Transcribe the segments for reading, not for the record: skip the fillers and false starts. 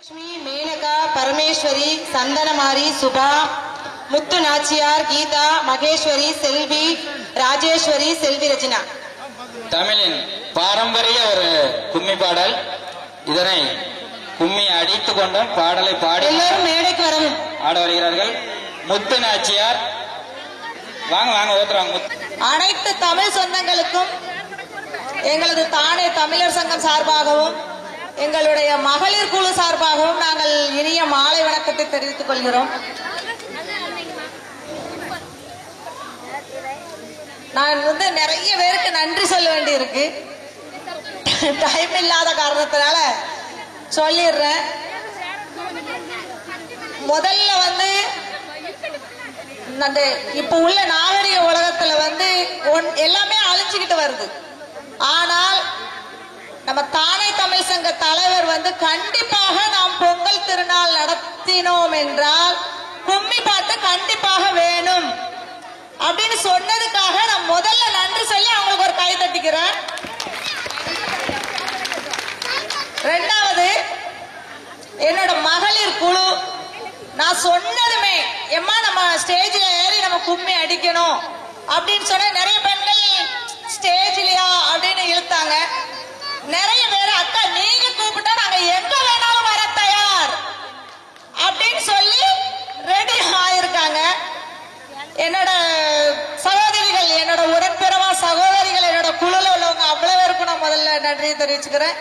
லட்சுமி, மேனகா, பரமேஸ்வரி, சந்தனமாரி, சுபா, முத்து நாச்சியார், கீதா, மகேஸ்வரி, செல்வி, ராஜேஸ்வரி, செல்வி ரஜினா. தமிழின் பாரம்பரிய ஒரு கும்மி பாடல். இதனை கும்மி அடித்துக் கொண்டும் பாடலை பாடி எல்லோரும் மேடைக்கு வரவும் ஆட வருகிறார்கள். முத்து நாச்சியார் வாங்க வாங்க ஓத்துறாங்க. அனைத்து தமிழ் சொந்தங்களுக்கும் எங்களது தானே தமிழர் சங்கம் சார்பாகவும் எங்களுடைய மகளிர் குழு சார்பாகவும் நாங்கள் இனிய மாலை வணக்கத்தை தெரிவித்துக் கொள்கிறோம். நான் நிறைய பேருக்கு நன்றி சொல்ல வேண்டி இருக்கு. டைம் இல்லாத காரணத்தினால சொல்லிடுறேன். முதல்ல இப்ப உள்ள நாகரிக உலகத்துல எல்லாமே அழிச்சுக்கிட்டு வருது. ஆனால் நம்ம தானே தமிழ் சங்க தலைவர் கண்டிப்பாக நாம் பொங்கல் திருநாள் நடத்தினோம் என்றால் கும்மி பாட்டு கண்டிப்பாக வேணும் அப்படின்னு சொன்னதுக்காக நான் முதல்ல நன்றி சொல்லி அவங்களுக்கு ஒரு கை தட்டிக்கிறேன். ரெண்டாவது, என்னோட மகளிர் குழு நான் சொன்னதுமே எம்மா நம்ம ஸ்டேஜ்ல ஏறி நம்ம கும்மி அடிக்கணும் அப்படின்னு சொன்ன நிறைய பெண்கள் ஸ்டேஜ்லயா அப்படின்னு இழுத்தாங்க. நிறைய பேர் அக்கா நீங்க கூப்பிட்டா நாங்க எங்க வேணாலும் வர தயார் அப்படின்னு சொல்லி ரெடி ஆயிருக்காங்க. என்னோட சகோதரிகள், என்னோட உடன்பிறவா சகோதரிகள், என்னோட குழுல உள்ளவங்க அவ்வளவு பேருக்கும் நான் முதல்ல நன்றி தெரிவிச்சுக்கிறேன்.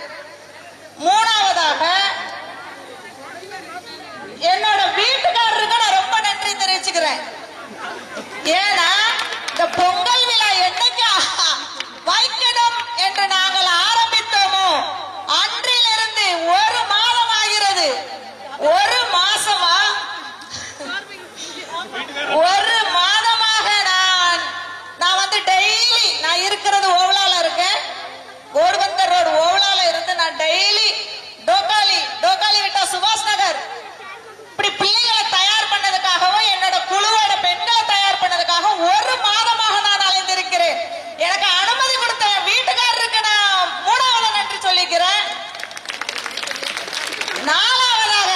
மூணாவதாக என்னோட வீட்டுக்காரருக்கு நான் ரொம்ப நன்றி தெரிவிச்சுக்கிறேன். ஏன்னா இந்த பொங்கல் விழா என்னைக்கு வைக்கணும் என்று நாங்கள் ஆரம்பித்தோமோ அன்றிலிருந்து ஒரு மாதம் ஆகிறது. ஒரு மாசமா ஒரு மாதமாக நான் டெய்லி நான் இருக்கிறது ஓவலால இருக்கேன். கோர்பந்தர் ரோடு ஓவலால இருந்து நான் டெய்லி டோக்காலி விட்டா சுபாஷ் நகர் இப்படி பிள்ளைகளை தயார் பண்ணதுக்காகவும் என்னோட குழுவோட பெண்களை தயார் பண்ணதுக்காக ஒரு மாதமாக நான் அலைந்திருக்கிறேன். எனக்கு அனுமதி கொடுத்த வீட்டுக்காரருக்கு நான் மூணாவது நன்றி சொல்லிக்கிறேன். நாலாவதாக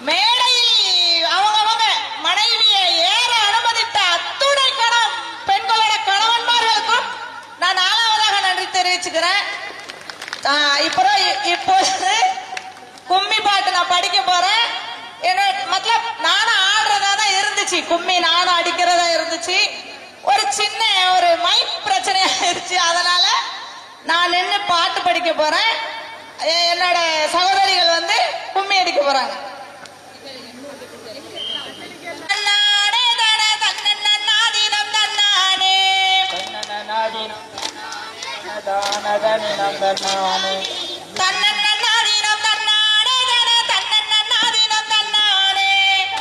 மேடையில் அவங்க மனைவியை ஏற அனுமதித்த அத்துணை பெண்களோட கணவன்மார்களுக்கும் நான் நாலாவதாக நன்றி தெரிவிச்சுக்கிறேன். இப்போது கும்மி பாட்டு நான் படிக்க போறேன். நானும் ஆடுறதா தான் இருந்துச்சு, கும்மி நானும் அடிக்கிறதா இருந்துச்சு. ஒரு சின்ன ஒரு மைக் பிரச்சனை ஆயிடுச்சு. அதனால நான் நின்று பாட்டு படிக்க போறேன். என்னோட சகோதரிகள் கும்மி அடிக்க போறாங்க.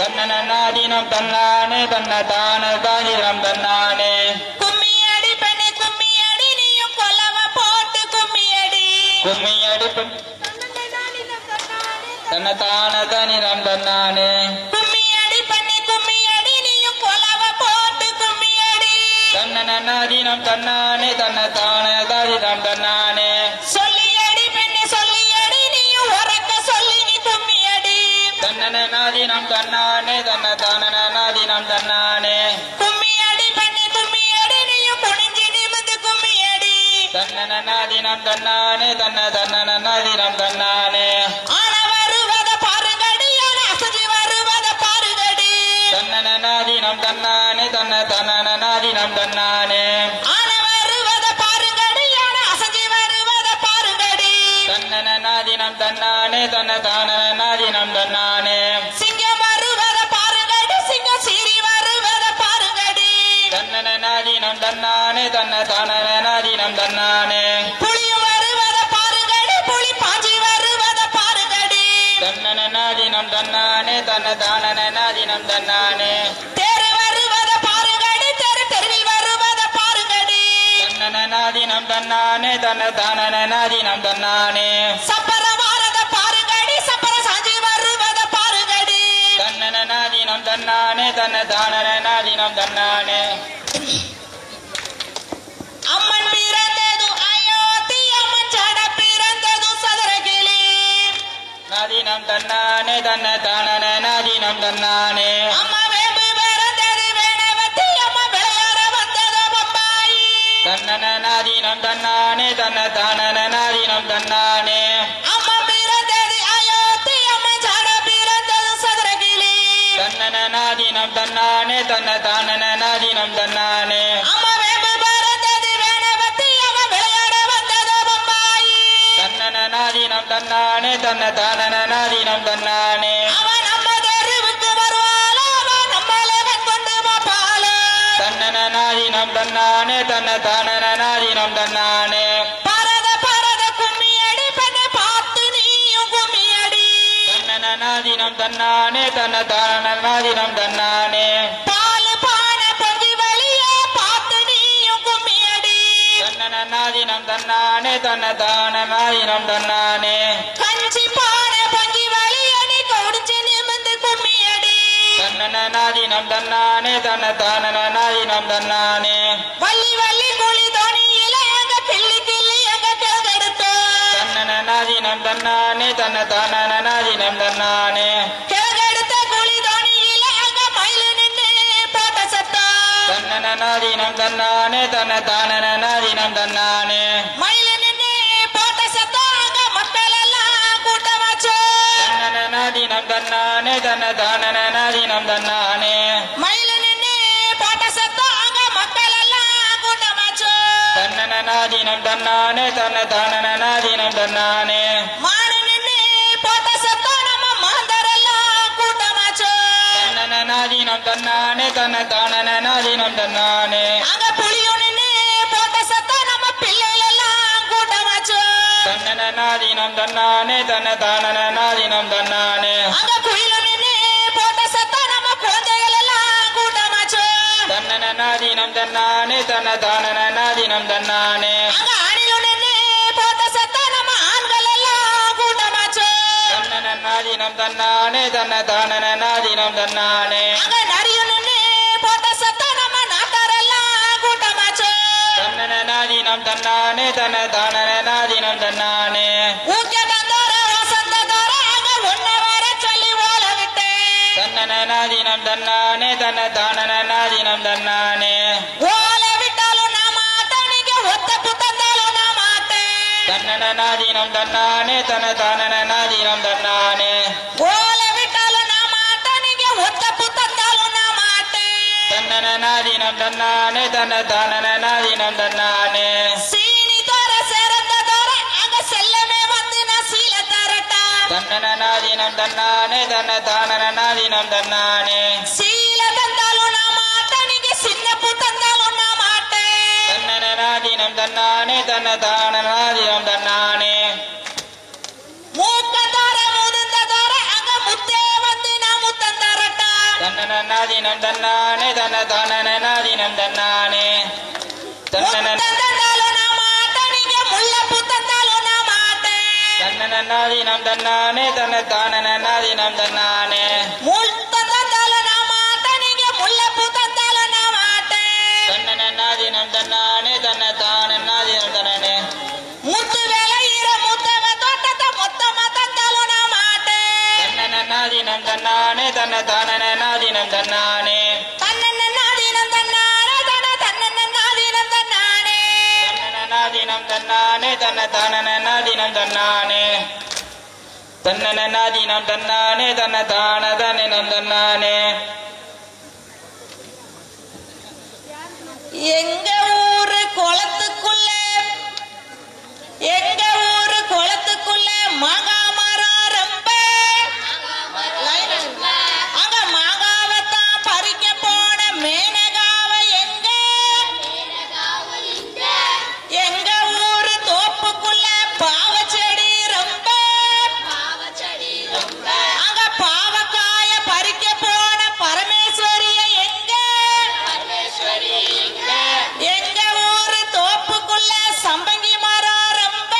தன்னநாதீனம் தன்னானே தன்னதானதானிரம் தன்னானே. கும்மியடி பெண்ணே கும்மியடி, நீயும் கொலவ போட்டு கும்மியடி. கும்மியடி தன்னதானதானிரம் தன்னானே. கும்மியடி பெண்ணே கும்மியடி, நீயும் கொலவ போட்டு கும்மியடி. தன்னநாதீனம் தன்னானே தன்னதானதானிரம் தன்னானே. சொல்லியடி பெண்ணே சொல்லியடி, நீயும் உறக்க சொல்லி நீ கும்மியடி. தன்னநாதீனம் தன்னானே தன்னதானநாதீனம் தன்னானே. கும்மியடி பெண்ணே கும்மியடி, நீயும் குனிஞ்சி நிமிந்து கும்மியடி. தன்னநாதீனம் தன்னானே தன்னதானநாதீனம் தன்னானே. ஆன வருவத பாருங்கடி, ஆன அசைஞ்சு வருவத பாருங்கடி. தன்னநாதீனம் தன்னானே தன்னதானநாதீனம் தன்னானே. ஆன வருவத பாருங்கடி, ஆன அசைஞ்சு வருவத பாருங்கடி. தன்னநாதீனம் தன்னானே தன்னதானநாதீனம் தன்னானே. சிங்கம் வருவத பாருங்கடி, சிங்கம் சீறி வருவத பாருங்கடி. தன்னநாதீனம் தன்னானே தன்னதானநாதீனம் தன்னானே. புலி வருவத பாருங்கடி, புலி பாஞ்சி வருவத பாருங்கடி. தன்னநாதீனம் தன்னானே தன்னதானநாதீனம் தன்னானே. தேர் வருவத பாருங்கடி, தெருவில் வருவத பாருங்கடி. தன்னநாதீனம் தன்னானே தன்னதானநாதீனம் தன்னானே. சப்பர வாரத பாருங்கடி, சப்பர சாஞ்சி வருவத பாருங்கடி. தன்னநாதீனம் தன்னானே தன்னதானநாதீனம் தன்னானே. அம்மன் பிறந்தது அயோத்தி, அம்மன் சட பிறந்தது சதுரகிளி. நாதீனம் தன்னானே தன்ன தானன நாதீனம் தன்னானே அம்மா வேம்பு பிறந்தது வேணவத்தி அம்மா விளையாட வந்தது பம்பாயி தன்னன நாதீனம் தன்னானே தன்ன தானன நாதீனம் தன்னானே அம்மா பிறந்தது அயோத்தி அம்மா ஜாட பிறந்தது சதுரகிளி தன்னன நாதீனம் தன்னானே தன்ன தானன நாதீனம் தன்னானே அம்மா வேம்பு பிறந்தது வேணவத்தி அம்மா விளையாட வந்தது பம்பாயி தன்னன நாதீனம் தன்னானே தன்ன தானன நாதீனம் தன்னானே அவன் நம்ம தெருவுக்கு வருவாள அவன் நம்மளவன் கொண்டு பாப்பாள தன்னன நாதீனம் தன்னானே தன்ன தானன நாதீனம் தன்னானே பரத பரத கும்மியடி பெண்ணை பார்த்து நீயும் கும்மியடி தன்னன நாதீனம் தன்னானே தன்ன தானன நாதீனம் தன்னானே பால் பானை பொங்கி வழிய பார்த்து நீயும் கும்மியடி தன்னன நாதீனம் தன்னானே தன்ன தான நாதீனம் தன்னானே கஞ்சி பானை பொங்கி வழிய நீ குடிச்சு நிமிந்து கும்மியடி தன்னன நாதீனம் தன்னானே தன்ன தானன நாதீனம் தன்னானே வள்ளி வள்ளி குழி தோணியில எங்க கிள்ளி கிள்ளி எங்க கிழகெடுத்தோம் தன்னன நாதீனம் தன்னானே தன்ன தானன நாதீனம் தன்னானே கிழகெடுத்த குழி தோணியில எங்க மயிலு நின்று போட்ட சத்தம் தன்னன நாதீனம் தன்னானே தன்ன தானன நாதீனம் தன்னானே மயிலு நின்று போட்ட சத்தம் அங்க மக்கள் எல்லாம் கூட்டமாச்சோ தன்னன நாதீனம் தன்னானே தன்ன தானன நாதீனம் தன்னானே மயிலு நின்று போட்ட சத்தம் அங்க மக்கள் எல்லாம் கூட்டமாச்சோ தன்னன நாதீனம் தன்னானே தன்ன தானன நாதீனம் தன்னானே மானு நின்று போட்ட சத்தம் நம்ம மாந்தர் எல்லாம் கூட்டமாச்சோ தன்னன நாதீனம் தன்னானே தன்ன தானன நாதீனம் தன்னானே அங்க புலியும் நின்று போட்ட சத்தம் நம்ம பிள்ளைகள் எல்லாம் கூட்டமாச்சோ தன்னன நாதீனம் தன்னானே தன்ன தானன நாதீனம் தன்னானே அங்க குயிலும் நின்று போட்ட சத்தம் நம்ம குழந்தைகள் எல்லாம் கூட்டமாச்சோ தன்னன நாதீனம் தன்னானே தன்ன தானன நாதீனம் தன்னானே அங்க அணிலும் நின்று போட்ட சத்தம் நம்ம ஆண்கள் எல்லாம் கூட்டமாச்சோ தன்னன நாதீனம் தன்னானே தன்ன தானன நாதீனம் தன்னானே அங்க நரியும் நின்று போட்ட சத்தம் நம்ம நாட்டார் எல்லாம் கூட்டமாச்சோ தன்னன நாதீனம் தன்னானே தன்ன தானன நாதீனம் தன்னானே ஊக்க தந்தோர வசந்த தோர அங்க ஒன்ன வர சொல்லி ஓல விட்டேன் தன்னன நாதீனம் தன்னானே தன்ன தானன நாதீனம் தன்னானே ஓல விட்டாலும் நான் மாட்டேன் நீங்க ஒத்த புத்தந்தாலும் நான் மாட்டேன் தன்னன நாதீனம் தன்னானே தன்ன தானன நாதீனம் தன்னானே ஓல விட்டாலும் நான் மாட்டேன் நீங்க ஒத்த புத்தந்தாலும் நான் மாட்டேன் தன்னன நாதீனம் தன்னானே தன்ன தானன நாதீனம் தன்னானே சீனி தோர சிறந்த தோர அங்க செல்லமே வந்து நான் சீல தரட்டா தன்னன நாதீனம் தன்னானே தன்ன தானன நாதீனம் தன்னானே சீல தந்தாலும் நான் மாட்டேன் நீங்க சின்ன புத்தந்தாலும் நான் மாட்டேன் தன்னன நாதீனம் தன்னானே தன்ன தானன நாதீனம் தன்னானே மூக்க தோர முதுந்த தோர அங்க முத்தே வந்து நான் முத்தம் தரட்டா தன்னன நாதீனம் தன்னானே தன்ன தானன நாதீனம் தன்னானே தன்னன முத்தம் தந்தாலும் நான் மாட்டேன் நீங்க முல்ல புத்தந்தாலும் நான் மாட்டேன் தன்னன நாதீனம் தன்னானே தன்ன தானன நாதீனம் தன்னானே முத்தம் தந்தாலும் நான் மாட்டேன் நீங்க முல்ல புத்தந்தாலும் நான் மாட்டேன் தன்னன நாதீனம் தன்னானே தன்ன தானன நாதீனம் தன்னானே முத்து வேலையிற முத்தவ தோட்டத்தை மொத்தமா தந்தாலும் நான் மாட்டேன் தன்னன நாதீனம் தன்னானே தன்ன தானன நாதீனம் தன்னானே தன்னன்ன நாதீனம் தன்னானே தன்னன்ன நாதீனம் தன்னானே தன்னன நாதீனம் தன்னானே தன்ன தானன நாதீனம் தன்னானே தன்னன நாதீனம் தன்னானே தன்ன தான தானினம் தன்னானே எங்க ஊரு குளத்துக்குள்ள எங்க ஊரு குளத்துக்குள்ள மாங்கா மரம் ரொம்ப அங்க மாங்காவத்தான் பறிக்க போன மேனகாவ எங்க ஊரு தோப்புக்குள்ள பாவச்செடி ரொம்ப அங்க பாவக்காய பறிக்க போன பரமேஸ்வரிய எங்க ஊரு தோப்புக்குள்ள சம்பங்கி மரம் ரொம்ப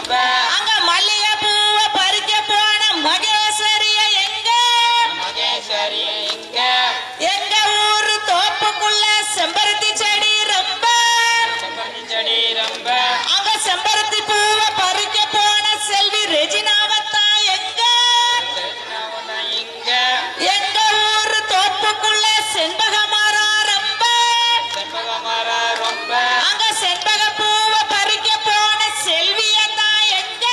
ரொம்ப அங்க மல்லிகை பூவ பறிக்க போன மகேஸ்வரிய எங்க மகேஸ்வரி எங்க எங்க ஊரு தோப்புக்குள்ள செம்பருத்தி செடி ரொம்ப செம்பருத்தி செடி ரொம்ப அங்க செம்பருத்தி பூவ பறிக்க போன செல்வி ரெஜினாவத்தா எங்க இங்க எங்க ஊரு தோப்புக்குள்ள செண்பக மரம் ரொம்ப செம்பகமர ரொம்ப அங்க செண்பக பூவ பறிக்க போன செல்வியத்தா எங்க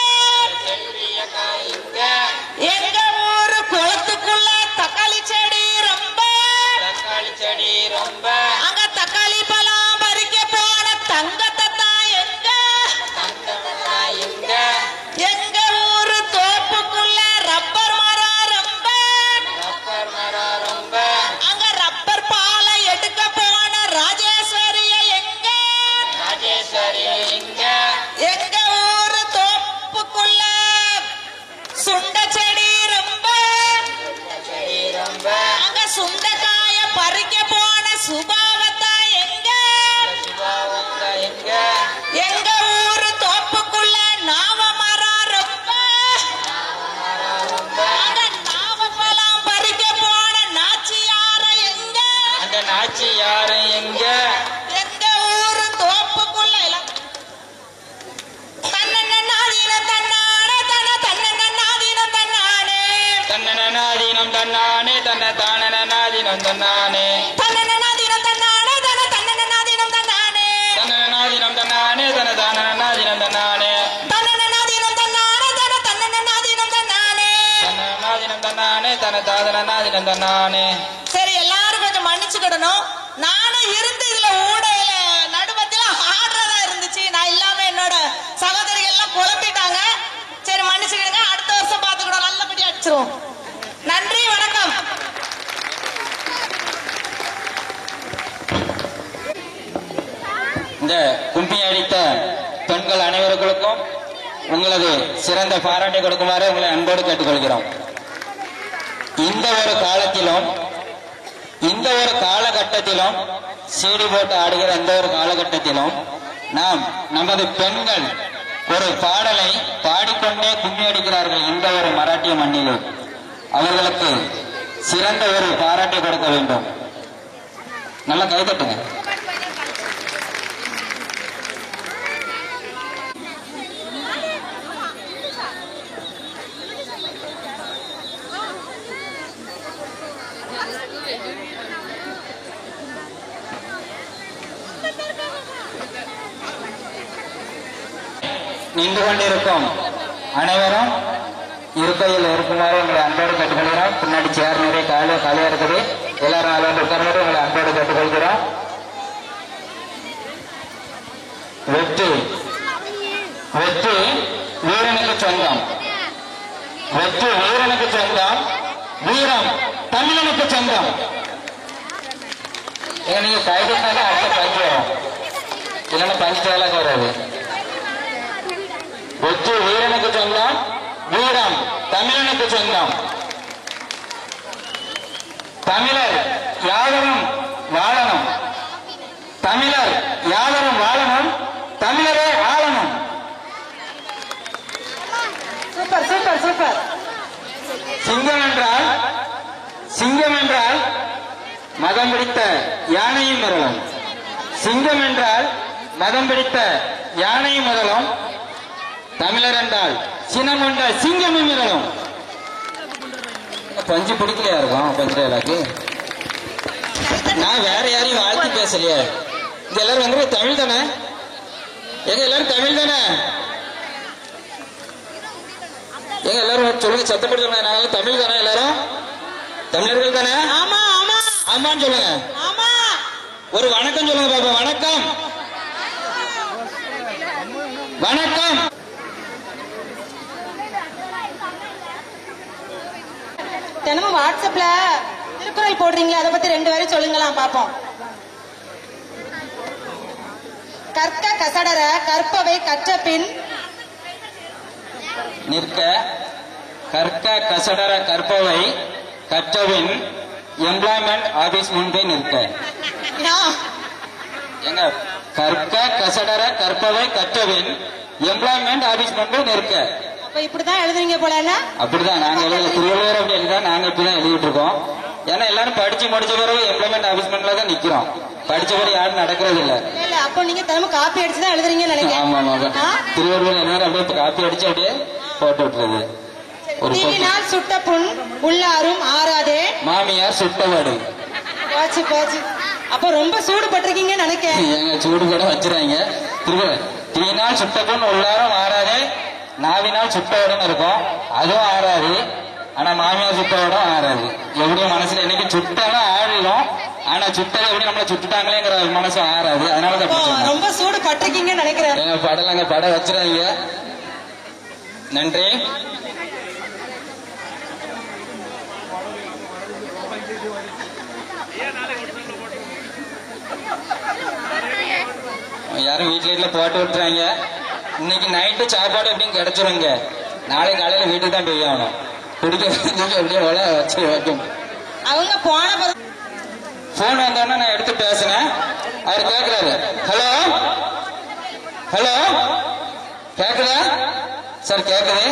செல்வியக்கா இங்க எங்க ஊரு குளத்துக்குள்ள தக்காளி செடி ரொம்ப தக்காளி செடி ரொம்ப அங்க தக்காளி பழம் பறிக்க போன தங்கத்தா எங்க தங்கமரா இங்க எங்க ஊரு தோப்புக்குள்ள ரப்பர் மரம் ரொம்ப ரப்பர் மரம் ரொம்ப அங்க ரப்பர் பாலை எடுக்க போன ராஜேஸ்வரிய எங்க ராஜேஸ்வரி இங்க எங்க ஊரு தோப்புக்குள்ள சுண்ட செடி ரொம்ப செடி ரொம்ப அங்க சுண்டக்காய பறிக்க போன சுபாவத்தா எங்க சிவாவந்தா எங்க எங்க ஊரு தோப்புக்குள்ள நாவ மரம் ரொம்ப மரம் ரொம்ப அங்க நாவப்பழம் பறிக்க போன நாச்சியார எங்க அந்த நாச்சி யாரு எங்க எங்க ஊரு தோப்புக்குள்ள தன்னன்னாதீனம் தன்னானே தன்னன்னாதீனம் தன்னானே தன்னனாதீனம் தன்னானே தன்ன தானனாதீனம் தன்னானே தன்னன்னாதீனம் தன்னானே தன்னன்னாதீனம் தன்னானே தன்னனாதீனம் தன்னானே தன்ன தானனாதீனம் தன்னானே தன்னன்னாதீனம் தன்னானே தன்னன்னாதீனம் தன்னானே தன்னனாதீனம் தன்னானே தன்ன தாதனாதீனம் தன்னானே. சரி எல்லாரும் கொஞ்சம் மன்னிச்சுக்கிடணும். நானும் இருந்து இதுல ஊடையில நடுவத்துல ஆடுறதா இருந்துச்சு. நான் இல்லாம என்னோட சகோதரிகள் எல்லாம் குழம்பிட்டாங்க. சரி மன்னிச்சுக்கிடுங்க. அடுத்த வருஷம் பாத்துக்கிடும். நல்லபடியா அடிச்சிருவோம். நன்றி, வணக்கம். இந்த கும்பி அடித்த பெண்கள் அனைவருக்கும் உங்களது சிறந்த பாராட்டை கொடுக்குமாறு உங்களை அன்போடு கேட்டுக்கொள்கிறோம். இந்த ஒரு காலத்திலும் இந்த ஒரு காலகட்டத்திலும் சீடி போட்டு ஆடுகிற இந்த ஒரு காலகட்டத்திலும் நாம் நமது பெண்கள் ஒரு பாடலை பாடிக்கொண்டே கும்மி அடிக்கிறார்கள். இந்த ஒரு மராட்டிய மண்ணிலே அவர்களுக்கு சிறந்த ஒரு பாராட்டை கொடுக்க வேண்டும். நல்லா கைதட்டுங்க. நின்று கொண்டிருக்கும் அனைவரும் இருக்கையில் இருக்குமாறு உங்களை அன்போடு கேட்டுக்கொள்கிறோம். பின்னாடி சேர் நிறைய காலியா இருக்குது. எல்லாரும் அளவு உட்கார்ந்து உங்களை அன்போடு கேட்டுக்கொள்கிறோம். வெற்றி வெற்றி வீரனுக்கு சொந்தம். வெற்றி வீரனுக்கு சொந்தம். வீரம் தமிழனுக்கு சொந்தம். நீங்க கைதுனால அடுத்த பஞ்சு வரும். இல்லைன்னா பஞ்சு வேலை வராது. வெற்றி வீரனுக்கு சொந்தம். வீரம் தமிழனுக்கு சொந்தம். தமிழர் யாவரும் வாழணும். தமிழர் யாவரும் வாழணும். தமிழரே ஆளணும். Super super super. சிங்கம் என்றால் மதம் பிடித்த யானையும் முதலும். சிங்கம் என்றால் மதம் பிடித்த யானையும் முதலும். தமிழர் என்றால் சினம் என்ற சிங்கமும் முதலும். பஞ்சு பிடிக்கலையா இருக்கும் பஞ்சு. நான் வேற யாரையும் வாழ்த்து பேசலையே. இங்க எல்லாரும் வந்து தமிழ் தானே? எங்க எல்லாரும் தமிழ் தானே? எங்க எல்லாரும் சொல்லுங்க, சத்தப்பட்டு சொல்லுங்க. நாங்க தமிழ் தானே? எல்லாரும் தமிழர்கள் தானே? ஆமா ஆமா ஆமான்னு சொல்லுங்க. ஆமா. ஒரு வணக்கம் சொல்லுங்க பாப்பா. வணக்கம் வணக்கம். தினமும் வாட்ஸ்அப்ல திருக்குறள் போடுறீங்களா? அதை பத்தி 2 வரை சொல்லுங்களாம் பாப்போம். கற்க கசடர கற்பவை கற்ற பின் நிற்க கற்க கசடர கற்பவை கற்றவின் எம்ப்ளாய்மெண்ட் ஆபீஸ் முன்பே நிற்க. எங்க கற்க கசடர கற்பவை கற்றவின் எம்ப்ளாய்மெண்ட் ஆபீஸ் பண்றது இருக்க. அப்ப இப்படிதான் எழுதுறீங்க போல? அப்படிதான் நாங்க எழுத திருவள்ளுவர் அப்படி எழுதிதான் நாங்க இப்படிதான் எழுதிட்டு இருக்கோம். ஏன்னா எல்லாரும் படிச்சு முடிச்ச பிறகு எம்ப்ளாய்மெண்ட் ஆபீஸ் பண்றதுல தான் நிக்கிறோம். படிச்சபடி யாரும் நடக்கிறது இல்ல. அப்போ நீங்க தினம காப்பி அடிச்சுதான் எழுதுறீங்கன்னு நினைக்கிறேன். ஆமா ஆமா. திருவள்ளுவர் எல்லாரும் அப்படியே காப்பி அடிச்சு அப்படியே போட்டு விட்டுறது. தீயினால் சுட்ட புண் உள்ளாரும் ஆறாதே மாமியார் சுட்டவாடு. போச்சு போச்சு. அப்ப ரொம்ப சூடு பட்டிருக்கீங்கன்னு நினைக்கிறேன். எங்க சூடு கூட வச்சிருக்காங்க. தீயினால் சுட்ட புண் உள்ளாரும் ஆறாதே, நாவினால் சுட்டவடம் இருக்கும், அதுவும் ஆறாது. ஆனா மாமியார் சுட்டவடம் ஆறாது. எப்படியும் மனசுல என்னைக்கு சுட்டாலும் ஆடிடும். ஆனா சுட்டதை எப்படி நம்மள சுட்டுட்டாங்களேங்கிற மனசு ஆறாது. அதனாலதான் ரொம்ப சூடு பட்டிருக்கீங்கன்னு நினைக்கிறேன். எங்க படலங்க படம் வச்சிருக்காங்க. நன்றி. யாரும் வீட்டுல போட்டு விட்டுறாங்க. இன்னைக்கு நைட்டு சாப்பாடு எப்படியும் கிடைச்சிருங்க. நாளை காலையில வீட்டுக்கு தான் போய் ஆகணும். குடிக்க எப்படியும் வச்சு வைக்கும். அவங்க போன போன் வந்தோன்னா நான் எடுத்து பேசுனேன். அவர் கேட்கிறாரு, ஹலோ ஹலோ கேக்குதா சார்? கேக்குது,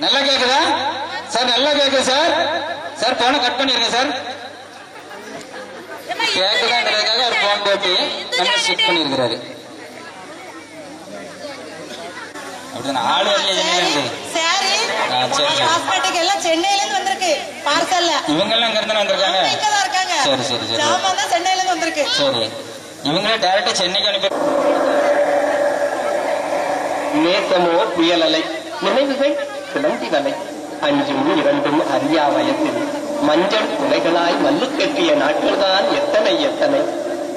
நல்லா கேக்குதா சார்? நல்லா கேக்குது சார். சார் போனை கட் பண்ணிருங்க சார். கேக்குதாங்கிறதுக்காக அவர் போன் போட்டு நம்ம செக் பண்ணிருக்கிறாரு. அப்படிதான் ஆள் வரல. சென்னையில இருந்து வந்திருக்கு பார்சல்ல. இவங்க எல்லாம் இங்க இருந்து வந்திருக்காங்க. சரி சரி சரி. சென்னையில இருந்து வந்திருக்கு. சரி, இவங்களே டைரக்டா சென்னைக்கு அனுப்பி. நேசமோ புயலலை, நினைவுகள் கிளம்பி வலை, அஞ்சும் இரண்டும் அறியா வயத்தில் மஞ்சள் துளைகளாய் மல்லு கட்டிய நாட்கள்தான் எத்தனை எத்தனை.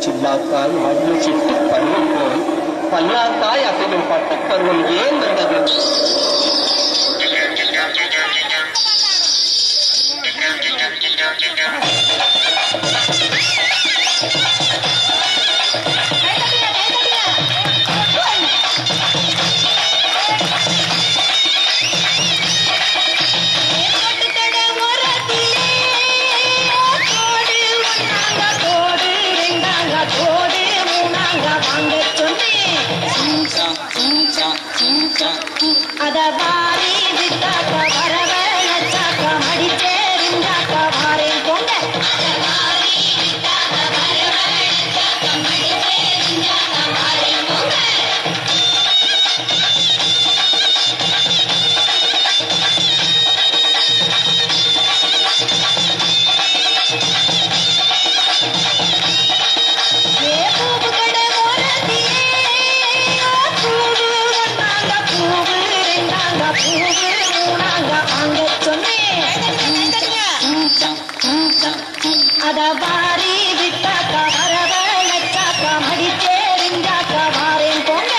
சில்லாக்காய் மண்ணு சிட்டு பருவம் போய் பல்லாக்காய் அசையும் பட்ட பருவம் ஏன் வந்தது? அதவாரி விட்டாக்க வரவழைச்சாக்க மடிச்சேரிஞ்சாக்க வாரேன் போங்க. அதவாரி விட்டாக்க வரவழைச்சாக்க மடிச்சேரிஞ்சாக்க வாரேன் போங்க.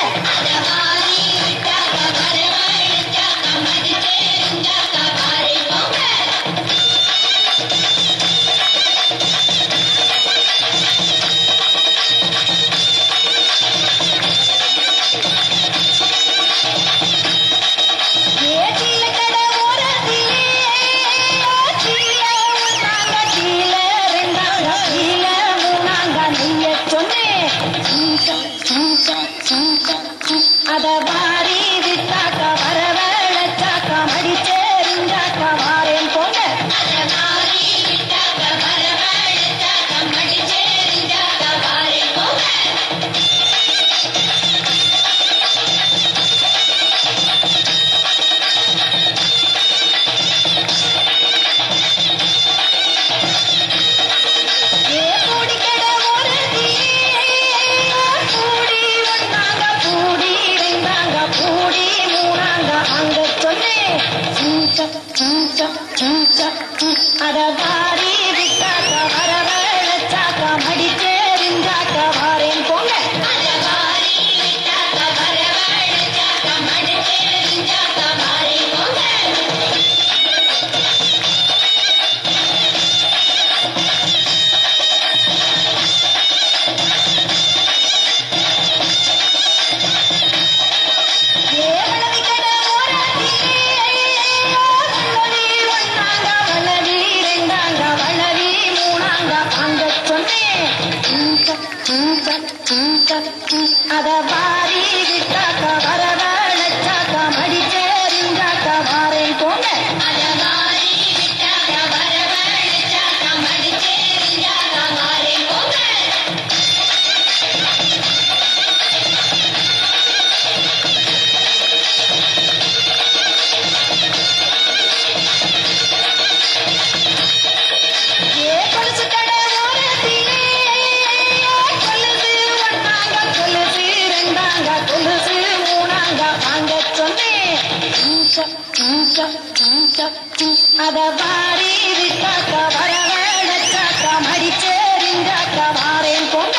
கீழே அத வாரி விட்டாக்க வரவழைச்சாக்க மடிச்சேரிஞ்சாக்க வாரேன் போங்க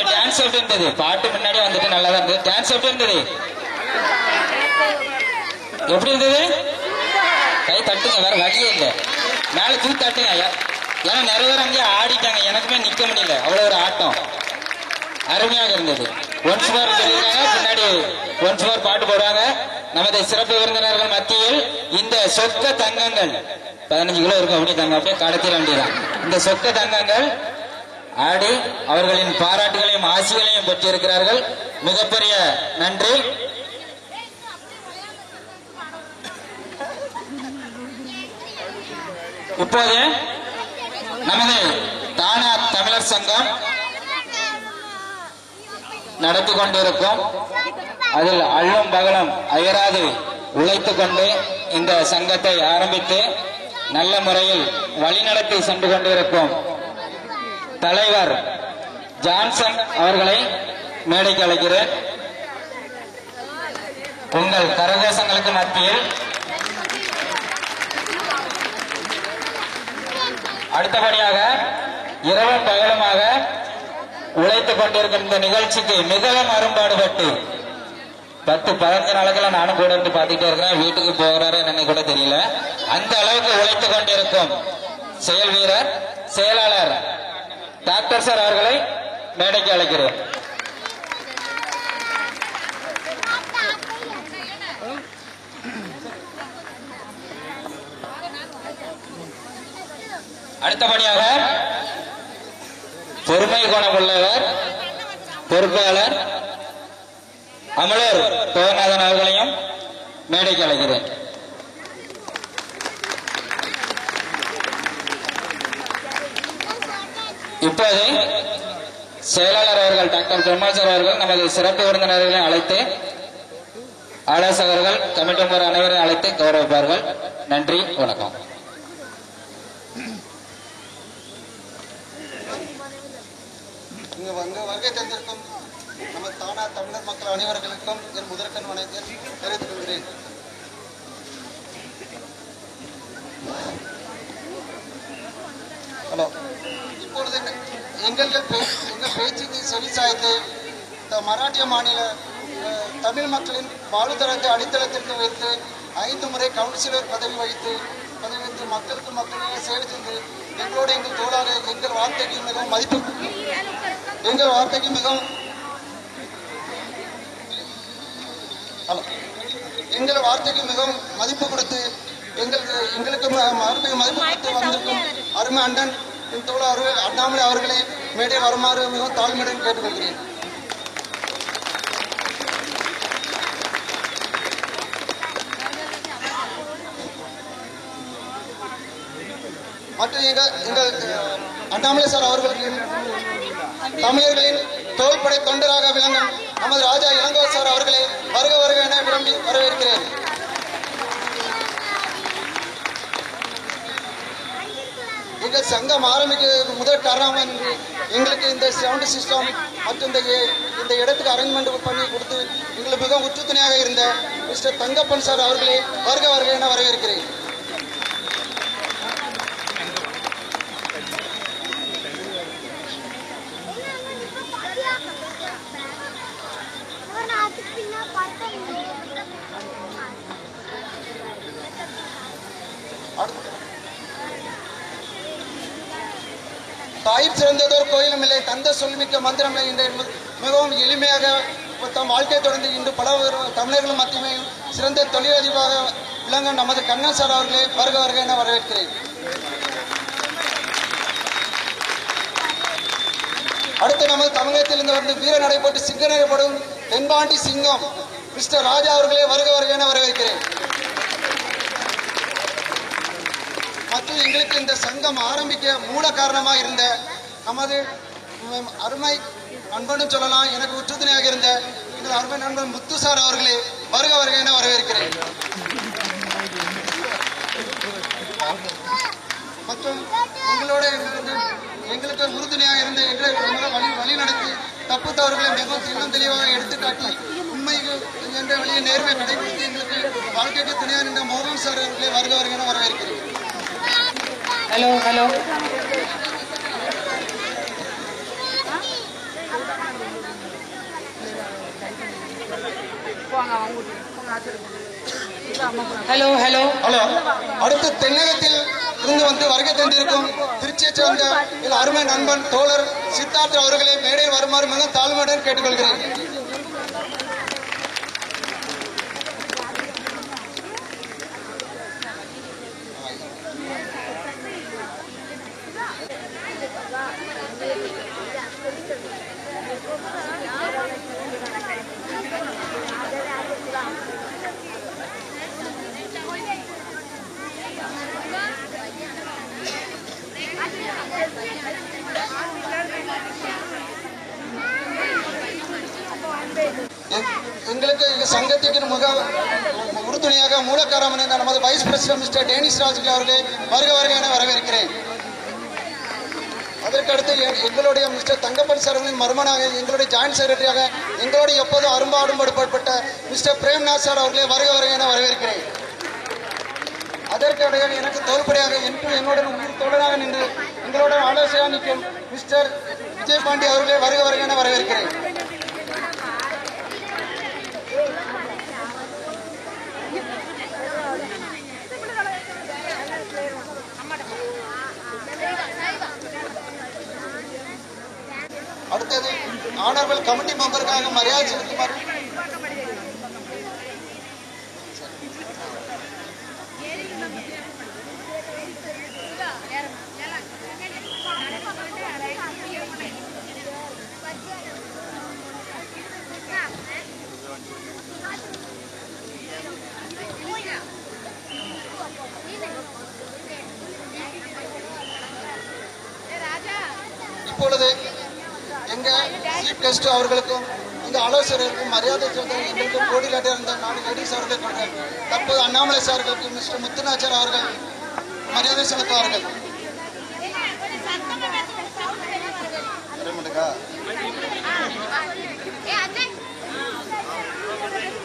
டான்ஸ் எப்படி இருந்தது? பாட்டு முன்னாடி வந்துட்டு நல்லா தான் இருந்தது. டான்ஸ் எப்படி இருந்தது? எப்படி இருந்தது? கை தட்டுங்க, வேற வழியே இல்லை. மேல தூக்கி தட்டுங்க. ஏன்னா நிறைய பேர் அங்கேயே ஆடிட்டாங்க, எனக்குமே நிக்க முடியல, அவ்வளவு ஒரு ஆட்டம். அருமையாக இருந்தது. ஒன்ஸ் மோர் சொல்லியிருக்காங்க, பின்னாடி ஒன்ஸ் மோர் பாட்டு போடுவாங்க. நமது சிறப்பு விருந்தினர்கள் மத்தியில் இந்த சொக்க தங்கங்கள் 15 கிலோ இருக்கும், அப்படி தங்க அப்படியே கடத்திட வேண்டியதான். இந்த சொக்க தங்கங்கள் ஆடி அவர்களின் பாராட்டுகளையும் ஆசிகளையும் பெற்றிருக்கிறார்கள். மிகப்பெரிய நன்றி. இப்போது நமது தானா தமிழர் சங்கம் நடத்தி கொண்டிருக்கும், அதில் அள்ளும் பகலும் அயராது உழைத்துக் கொண்டு இந்த சங்கத்தை ஆரம்பித்து நல்ல முறையில் வழிநடத்தி சென்று கொண்டிருக்கும் தலைவர் ஜான்சன் அவர்களை மேடைக்கு அழைக்கிறேன். உங்கள் கரகோஷங்களுக்கு மத்தியில் அடுத்தபடியாக இரவும் பகலுமாக உழைத்துக் கொண்டிருக்கிற இந்த நிகழ்ச்சிக்கு மிகவும் அரும்பாடுபட்டு 10-15 நாளுக்கெல்லாம் நானும் கூட இருந்து பார்த்துட்டே இருக்கிறேன். வீட்டுக்கு போகிறாரு என்னன்னு கூட தெரியல. அந்த அளவுக்கு உழைத்துக் கொண்டிருக்கும் செயல் வீரர் செயலாளர் டாக்டர் சார் அவர்களை மேடைக்கு அழைக்கிறேன். அடுத்தபடியாக பொறுமை குணம் உள்ளவர் பொறுப்பாளர் அமலர் கோவநாதன் அவர்களையும் மேடைக்கு அழைக்கிறேன். இப்போது செயலாளர் அவர்கள் டாக்டர் பிரம்மாச்சார் அவர்கள் நமது சிறப்பு விருந்தினர்களை அழைத்து ஆலோசகர்கள் கமிட்டி மெம்பர் அனைவரையும் அழைத்து கௌரவிப்பார்கள். நன்றி, வணக்கம். வருகை தந்திருக்கும் நமது தானா தமிழர் மக்கள் அனைவர்களுக்கும் என் முதற்கண் வணக்கத்தை தெரிவித்துக் கொள்கிறேன். ஹலோ, இப்பொழுது எங்கள் பேச்சுக்கு செவி சாய்த்து இந்த மராட்டிய மாநில தமிழ் மக்களின் வாழ்வுதரத்தை அடித்தளத்திற்கு வைத்து 5 முறை கவுன்சிலர் பதவி வைத்து மக்களுக்கு சேவை செய்து எங்களோடு எங்கள் தோழாக எங்கள் வார்த்தைக்கு மிகவும் மதிப்பு கொடுத்து எங்களுக்கு மதிப்பு கொடுத்து வந்திருக்கும் அருமை அண்ணன் தோழர் அண்ணாமலை அவர்களை மேடை வருமாறு மிகவும் தாழ்மையுடன் கேட்டுக்கொள்கிறேன். மற்றும் எங்கள் அண்ணாமலை சார் அவர்களின் தமிழர்களின் தோள்படை தொண்டராக விளங்கும் நமது ராஜா இளங்கோ சார் அவர்களை வருக வருக என விரும்பி வரவேற்கிறேன். எங்கள் சங்கம் ஆரம்பிக்க முதல் காரணம் என்று எங்களுக்கு இந்த சவுண்ட் சிஸ்டம் மற்றும் இந்த இடத்துக்கு அரேஞ்ச்மெண்ட் பண்ணி கொடுத்து எங்களுக்கு மிகவும் உற்றுத்துணையாக இருந்த மிஸ்டர் தங்கப்பன் சார் அவர்களை வருக வருக என வரவேற்கிறேன். தாய் சிறந்ததோர் கோயிலும் இல்லை, தந்த சொல்மிக்க மந்திரம் இல்லை என்ற மிகவும் எளிமையாக தம் வாழ்க்கையை தொடர்ந்து இன்று பல தமிழர்களும் மத்தியுமே சிறந்த தொழிலதிபராக விளங்கும் நமது கண்ணன் சார் அவர்களை வருக வருக என வரவேற்கிறேன். அடுத்து நமது தமிழகத்திலிருந்து வந்து வீர நடைபோட்டு சிங்க நடைபோடும் தென்பாண்டி சிங்கம் மிஸ்டர் ராஜா அவர்களே வருக வருக என வரவேற்கிறேன். மற்றும் எங்களுக்கு இந்த சங்கம் ஆரம்பிக்க மூல காரணமாக இருந்த நமது அருமை நண்பனும் சொல்லலாம், எனக்கு உற்றுதுணையாக இருந்த எங்கள் அருமை நண்பன் முத்து சார் அவர்களே வருக வருக என வரவேற்கிறேன். மற்றும் உங்களோட எங்களுக்கு உறுதுணையாக இருந்த எங்களை வழி நடத்தி தப்பு தவறுகளை மிகவும் இன்னும் தெளிவாக எடுத்துக்காட்டி உண்மைகள் என்ற வழியை நேர்மை கடைபிடித்து எங்களுக்கு வாழ்க்கைக்கு துணையாக நின்ற மோகன் சார் அவர்களே வருக வருக என வரவேற்கிறேன். Hello hello hello hello hello. அடுத்து தென்னகத்தில் இருந்து வந்து வருகை தந்திருக்கும் திருச்சியைச் சேர்ந்த எங்கள் அருமை நண்பன் தோழர் சித்தார்த் அவர்களை மேடையில் வருமாறு மிக தாழ்மையுடன் கேட்டுக்கொள்கிறேன். எங்களுக்கு எங்க சங்கத்திற்கு மிக உறுதுணையாக மூலக்காரமான நமது wise president mister Danish Raj அவர்களே வருக வருக என வரவேற்கிறேன். அதற்கடுத்து எங்களுடைய மிஸ்டர் தங்கப்பன் சார்களின் மருமனாக எங்களுடைய ஜாயின்ட் செக்ரட்டரியாக எங்களுடைய எப்போதும் அரும்பாடுபட்ட மிஸ்டர் பிரேம்நாத் சார் அவர்களே வருக வருக என வரவேற்கிறேன். அதற்கிடையில் எனக்கு தோல்படியாக என்னுடன் உயிர் தோழனாக நின்று எங்களோட ஆலோசனையாக நிற்கும் மிஸ்டர் விஜய் பாண்டி அவர்களே வருக வருக என வரவேற்கிறேன். அடுத்தது ஆனரபிள் கமிட்டி மெம்பருக்காக மரியாதை செலுத்துமாறு இப்பொழுது எங்க சீஃப் கெஸ்ட் அவர்களுக்கும் எங்க ஆலோசகருக்கும் மரியாதை செலுத்த எங்களுக்கு கோடியிலாட்ட இருந்த 4 லேடிஸ் அவர்கள் கொண்ட தற்போது அண்ணாமலை சார்களுக்கு மிஸ்டர் முத்துநாச்சர் அவர்கள் மரியாதை செலுத்துவார்கள்.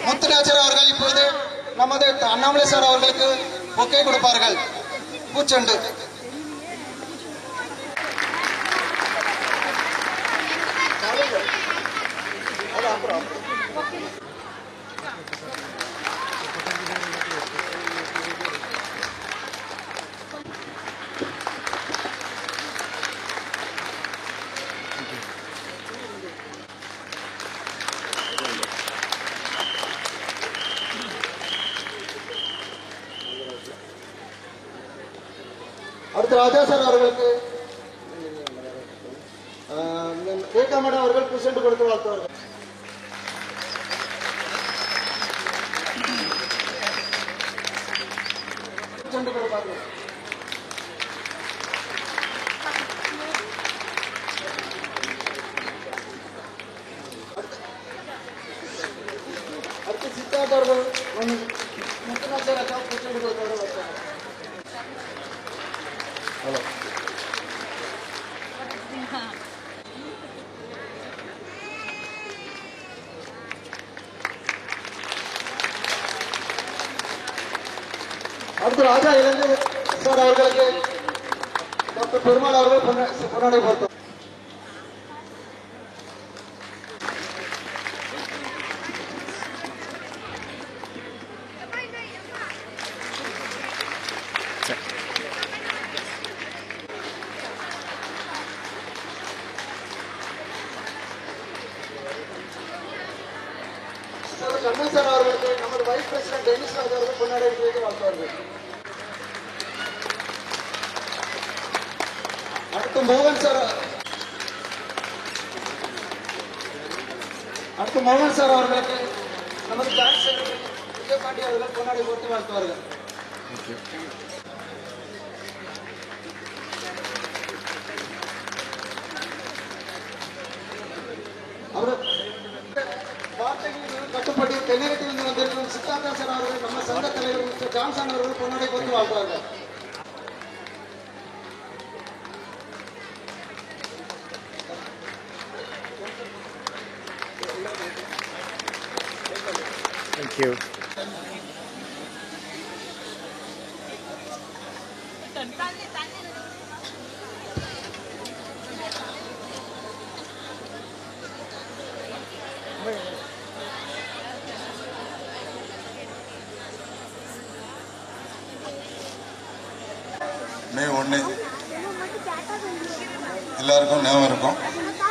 முத்துநாச்சர் அவர்கள் இப்பொழுது நமது அண்ணாமலை சார் அவர்களுக்கு பொக்கே கொடுப்பார்கள். பூச்செண்டு. அடுத்து ராஜா சார் அவர்களுக்கு ரேகா மேடம் அவர்கள் பிரசன்ட் கொடுத்து வாழ்த்துவார்கள். அடுத்து சித்தார்த் அவர்கள் முத்துநாச்சர் அக்கா பிரசன்ட் கொடுத்து ஹலோ. அடுத்து ராஜா இளைஞர் சார் அவர்களுக்கு டாக்டர் பெருமாள் அவர்கள் பொன்னாடை போர்த்தோம். கண்ணன் சார் அவர்களுக்கு நமது வைஸ் பிரசிடன்ட் டெனிஸ் ராஜ் அவர்கள் பொன்னாடை வாழ்த்துவார்கள். அடுத்து மோகன் சார் அவர்களுக்கு நமது ஜாயின்ட் செக்ரட்டரி விஜய் பாண்டி அவர்கள் பொன்னாடை போட்டு வாழ்த்துவார்கள். சுஜாதா சார் அவர்கள் நம்ம சங்க தலைவர் மிஸ்டர் ஜான்சன் அவர்கள் பொன்னாடை கொடுத்து வாழ்த்துவார்கள். Thank you. மே 1 எல்லாருக்கும் ஞாபகம் இருக்கும்.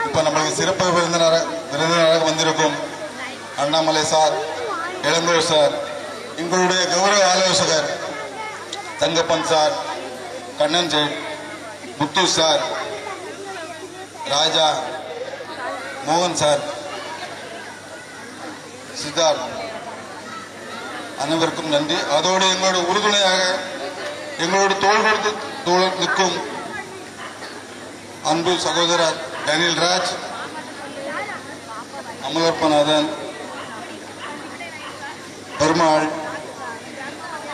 இப்ப நம்மளுக்கு சிறப்பு விருந்தினராக வந்திருக்கும் அண்ணாமலை சார், இளங்கோர் சார், எங்களுடைய கௌரவ ஆலோசகர் தங்கப்பன் சார், கண்ணன் ஜெயின், முத்து சார், ராஜா, மோகன் சார், சித்தார்த், அனைவருக்கும் நன்றி. அதோடு எங்களோட உறுதுணையாக எங்களோட தோள் நிற்கும் அன்பு சகோதரர் டேனியல் ராஜ், அமலப்பநாதன், பெருமாள்,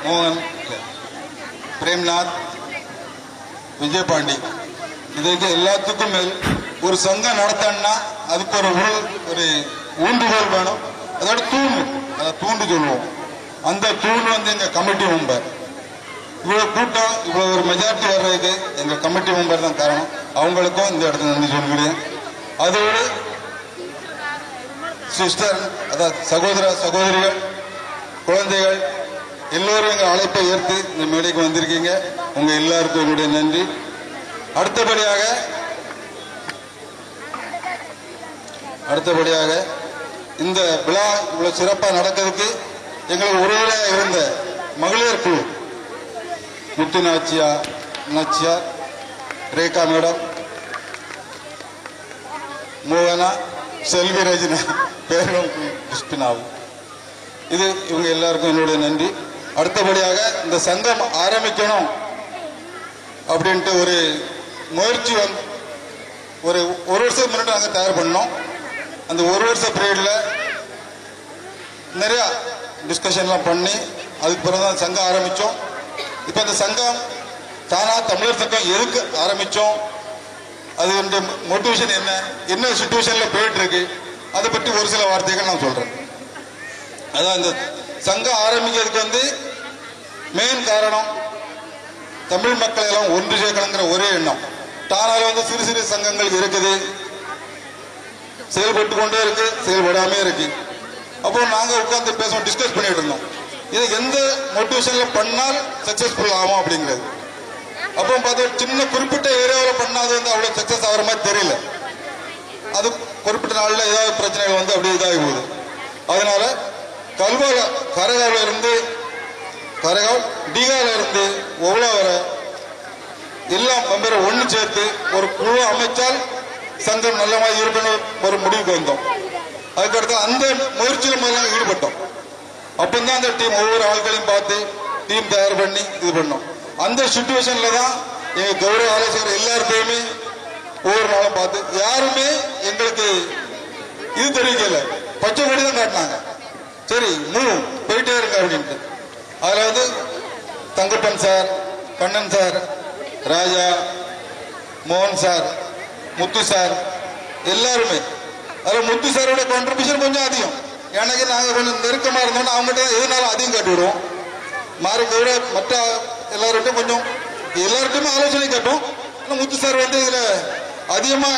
மோகன், பிரேம்நாத், விஜயபாண்டி, இதுக்கு எல்லாத்துக்கும் மேல் ஒரு சங்கம் நடத்தணும்னா அதுக்கு ஒரு ஊன்றுகோல் வேணும். அதோட தூண்டு சொல்லுவோம். அந்த தூண் எங்க கமிட்டி மெம்பர். இவ்வளவு கூட்டம், இவ்வளவு ஒரு மெஜாரிட்டி வர்றதுக்கு எங்க கமிட்டி மெம்பர் தான் காரணம். அவங்களுக்கும் இந்த இடத்துல நன்றி சொல்கிறேன். அதோடு சிஸ்டர், அதாவது சகோதரிகள், குழந்தைகள் எல்லோரும் எங்க அழைப்பை ஏற்று இந்த மேடைக்கு வந்திருக்கீங்க. உங்க எல்லாருக்கும் என்னுடைய நன்றி. அடுத்தபடியாக இந்த விழா இவ்வளவு சிறப்பாக நடக்கிறதுக்கு எங்களுக்கு உறவுகளாக இருந்த மகளிர் குழு முத்து நாச்சியார், ரேகா மேடம், மோகனா, செல்வி ரஜினா, பேரும் கிருஷ்ணாவும், இவங்க எல்லாருக்கும் என்னுடைய நன்றி. அடுத்தபடியாக இந்த சங்கம் ஆரம்பிக்கணும் அப்படின்ட்டு ஒரு முயற்சி ஒரு வருஷம் முன்னாடி நாங்கள் தயார் பண்ணோம். அந்த ஒரு வருஷ பீரியட்ல நிறைய டிஸ்கஷன்லாம் பண்ணி அதுக்கு பிறகுதான் சங்கம் ஆரம்பிச்சோம். இப்ப இந்த சங்கம் தானா தமிழர் சங்கம் எதுக்கு ஆரம்பிச்சோம், அது மோட்டிவேஷன் என்ன சிச்சுவேஷன்ல போயிட்டு இருக்கு, அதை பற்றி ஒரு சில வார்த்தைகள் நான் சொல்றேன். அதான் இந்த சங்கம் ஆரம்பிக்கிறதுக்கு மெயின் காரணம் தமிழ் மக்களை எல்லாம் ஒன்று சேர்க்கணுங்கிற ஒரே எண்ணம். தானால சிறு சிறு சங்கங்கள் இருக்குது, செயல்பட்டு கொண்டே இருக்கு, செயல்படாமே இருக்கு. அப்போ நாங்க உட்கார்ந்து பேசுவோம், டிஸ்கஸ் பண்ணிட்டு இருந்தோம், இது எந்த மோட்டிவேஷன்ல பண்ணால் சக்சஸ்ஃபுல் ஆகும் அப்படிங்கிறது. அப்போ பார்த்தா சின்ன குறிப்பிட்ட ஏரியாவில் பண்ணாது அவ்வளவு சக்சஸ் ஆகிற மாதிரி தெரியல. அது குறிப்பிட்ட நாளில் ஏதாவது பிரச்சனைகள் அப்படியே இதாகி போகுது. அதனால கரகால் டீகால இருந்து ஒவ்வொரு வர எல்லாம் மெம்பரை ஒன்று சேர்த்து ஒரு குழு அமைச்சால் சங்கம் நல்ல மாதிரி இருக்கணும் ஒரு முடிவுக்கு வந்தோம். அதுக்கடுத்து அந்த முயற்சியில் முதல்ல ஈடுபட்டோம். அப்பந்தான் அந்த டீம் ஒவ்வொரு ஆட்களையும் பார்த்து டீம் தயார் பண்ணி இது பண்ணோம். அந்த சிச்சுவேஷன்ல தான் எங்க கௌரவ ஆலோசகர் எல்லாருமே ஒவ்வொரு நாளும் பார்த்து யாருமே எங்களுக்கு இது தெரிவிக்கல, பச்சை கொடி தான் காட்டினாங்க. சரி போயிட்டே இருக்கு அப்படின்ட்டு. அதுல தங்கப்பன் சார், கண்ணன் சார், ராஜா, மோகன் சார், முத்து சார் எல்லாருமே. அதுல முத்து சாரோட கான்ட்ரிபியூஷன் கொஞ்சம் அதிகம். எனக்கு நாங்க கொஞ்சம் நெருக்கமா இருந்தோம்னா அவங்ககிட்ட எதுனாலும் அதிகம் காட்டி விடுவோம். மாறி மற்ற எல்லார்ட்டும் கொஞ்சம் எல்லார்ட்டுமே ஆலோசனை கேட்டோம். முத்து சார் இதுல அதிகமா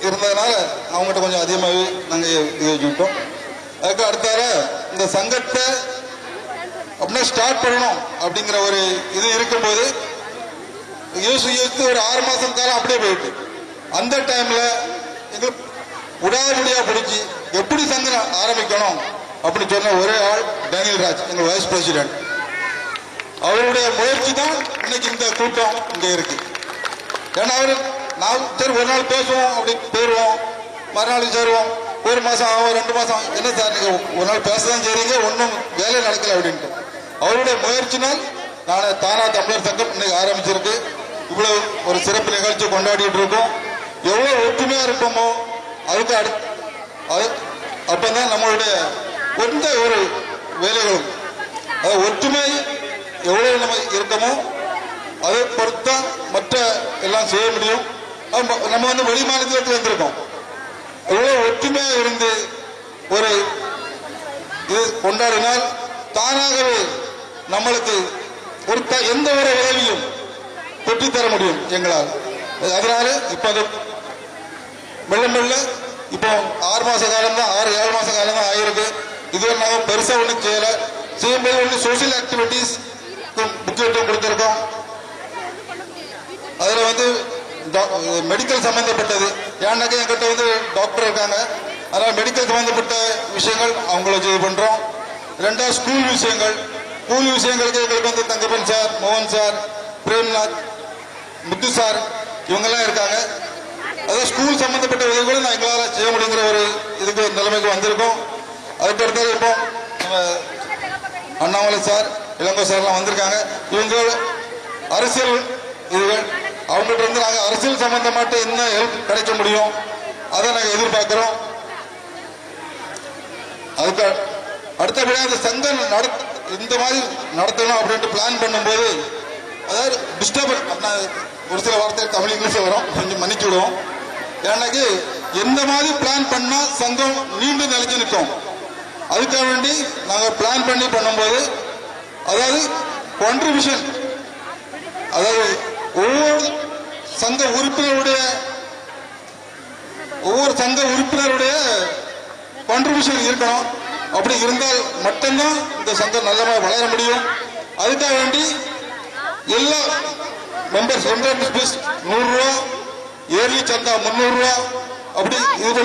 இருந்ததுனால அவங்ககிட்ட கொஞ்சம் அதிகமாகவே நாங்க யோசிச்சுட்டோம். அதுக்கு அடுத்தால இந்த சங்கத்தை அப்படின்னா ஸ்டார்ட் பண்ணணும் அப்படிங்கிற ஒரு இது இருக்கும்போது யோசித்து ஒரு 6 மாசம் காலம் அப்படியே போயிட்டு அந்த டைம்ல எங்களுக்கு உடாபடியா பிடிச்சி எப்படி சங்கம் ஆரம்பிக்கணும் அப்படின்னு சொன்ன ஒரே ஆள் டேனியல் ராஜ், எங்க வைஸ் பிரசிடென்ட். அவருடைய முயற்சி தான் இன்னைக்கு இந்த கூட்டம் இங்க இருக்கு. ஏன்னா நான் சரி ஒரு நாள் பேசுவோம், அப்படி போயிடுவோம், மறுநாள் சேருவோம், ஒரு மாசம் ஆகும், 2 மாசம், என்ன சார் நீங்க ஒரு நாள் பேசதான் செய்றீங்க, ஒன்றும் வேலை நடக்கல அப்படின்ட்டு. அவருடைய முயற்சினால் தானா தமிழர் சங்கம் இன்னைக்கு ஆரம்பிச்சிருக்கு. இவ்வளவு ஒரு சிறப்பு நிகழ்ச்சி கொண்டாடிட்டு இருக்கோம். எவ்வளவு ஒற்றுமையா இருப்போமோ அதுக்கு அப்பதான் நம்மளுடைய எந்த ஒரு வேலைகளும். அதாவது ஒற்றுமை எவ்வளவு நம்ம இருக்கமோ அதை பொறுத்தா மற்ற எல்லாம் செய்ய முடியும். நம்ம வந்து வெளி மாநிலத்தில் வந்திருக்கோம். எவ்வளவு ஒற்றுமையாக இருந்து ஒரு இது கொண்டாடினால் தானாகவே நம்மளுக்கு ஒரு எந்த ஒரு உதவியும் பெற்றுத்தர முடியும் எங்களால். அதனால இப்ப அது மெல்ல மெல்ல இப்போ 6 மாச காலம் தான் 6-7 மாச காலம் தான் ஆயிருக்கு. இதுவரை நாங்கள் பெருசா ஒன்றும் செய்யும்போது ஒன்று சோசியல் ஆக்டிவிட்டிஸ் முக்கியத்துவம் கொடுத்திருக்கோம். அதுல வந்து மெடிக்கல் சம்பந்தப்பட்டது. ஏன்னாக்க என்கிட்ட வந்து டாக்டர் இருக்காங்க. அதனால மெடிக்கல் சம்பந்தப்பட்ட விஷயங்கள் அவங்களுக்கு இது பண்றோம். ரெண்டாவது ஸ்கூல் விஷயங்களுக்கு எங்களுக்கு வந்து தங்கப்பன் சார், மோகன் சார், பிரேம்நாத், முத்து சார் இவங்கெல்லாம் இருக்காங்க. அதாவது ஸ்கூல் சம்பந்தப்பட்ட உதவிகளும் நான் எங்களால் செய்ய முடியுங்கிற ஒரு இதுக்கு நிலைமைக்கு வந்திருக்கோம். அதுக்கு அடுத்தது இப்போ நம்ம அண்ணாமலை சார், இளங்கோ சார்லாம் வந்திருக்காங்க. இவங்க அரசியல் இதுகள் அவங்ககிட்ட இருந்து நாங்கள் அரசியல் சம்பந்தமாட்டு என்ன ஹெல்ப் கிடைக்க முடியும் அதை நாங்கள் எதிர்பார்க்கிறோம். அதுக்கு அடுத்தபடியாக அந்த சங்கம் இந்த மாதிரி நடத்தணும் அப்படின்ட்டு பிளான் பண்ணும்போது அதாவது டிஸ்டர்ப் ஒரு சில வார்த்தை தமிழ் இங்கிலீஷ் வரும், கொஞ்சம் மன்னிச்சு விடுவோம். ஏன்னாக்கு எந்த மாதிரி பிளான் பண்ணா சங்கம் நீண்டு நிலைச்சு நிற்கும் அதுக்காக வேண்டி நாங்கள் பிளான் பண்ணி பண்ணும்போது அதாவது கான்ட்ரிபியூஷன், அதாவது ஒவ்வொரு சங்க உறுப்பினருடைய கான்ட்ரிபியூஷன் இருக்கணும். அப்படி இருந்தால் மட்டும்தான் இந்த சங்கம் நல்லமா வளர முடியும். அதுக்காக வேண்டி எல்லா மெம்பர்ஸ் 100 ரூபா, ஏர்லி சந்தா 300 ரூபா அப்படி இது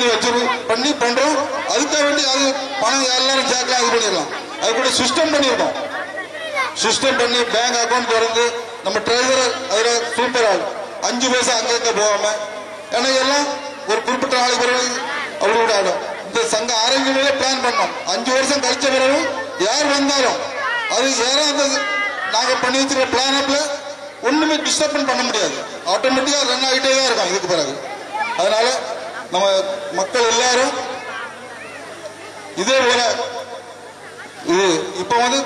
பண்ணி பண்றோம். அதுக்காக வேண்டி அது பணம் எல்லாரும் சேர்க்கலாம், இது பண்ணிடலாம். அது கூட சிஸ்டம் பண்ணிருக்கோம். சிஸ்டம் பண்ணி பேங்க் அக்கௌண்ட் திறந்து நம்ம ட்ரெஷரர் அதுல சூப்பர் ஆள் 5 பைசா அங்க போகாம, ஏன்னா எல்லாம் ஒரு குறிப்பிட்ட நாளைக்கு பிறகு அப்படி கூட ஆடும். இந்த சங்க ஆரோக்கிய பிளான் பண்ணோம். 5 வருஷம் கழிச்ச பிறகு யார் வந்தாலும் அது யாராவது நாங்க பண்ணி வச்சிருக்க பிளான் அப்ல ஒண்ணுமே டிஸ்டர்பன் பண்ண முடியாது. ஆட்டோமேட்டிக்கா ரன் ஆகிட்டே தான் இருக்கும் இதுக்கு பிறகு. அதனால நம்ம மக்கள் எல்லாரும் இதே போல இது இப்ப வந்து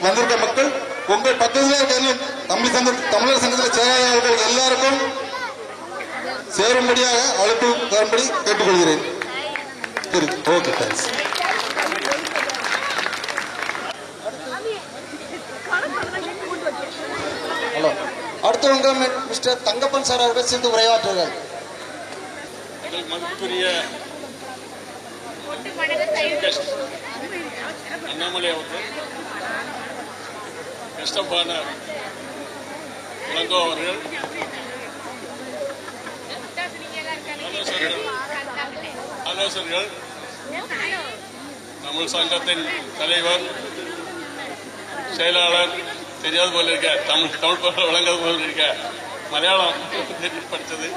வந்திருக்க மக்கள் உங்கள் பக்கத்துல இருக்க தமிழர் சங்கத்தில் சேராதவர்கள் எல்லாருக்கும் சேரும்படியாக அழைப்பு தரும்படி கேட்டுக்கொள்கிறேன். சரி, ஓகே, தேங்க்ஸ். ஹலோ, அடுத்தவங்க மிஸ்டர் தங்கப்பன் சார் அவர்கள் சேர்ந்து உரையாற்றுவார்கள். மதிப்புரிய அண்ணாமலை அவர்கள், கஷ்டப்பான இளங்கோ அவர்கள், ஆலோசகர்கள், தமிழ் சங்கத்தின் தலைவர், செயலாளர், தெரியாது போல இருக்க தமிழ் போல விளங்காத போல இருக்க மலையாளம் படித்தது,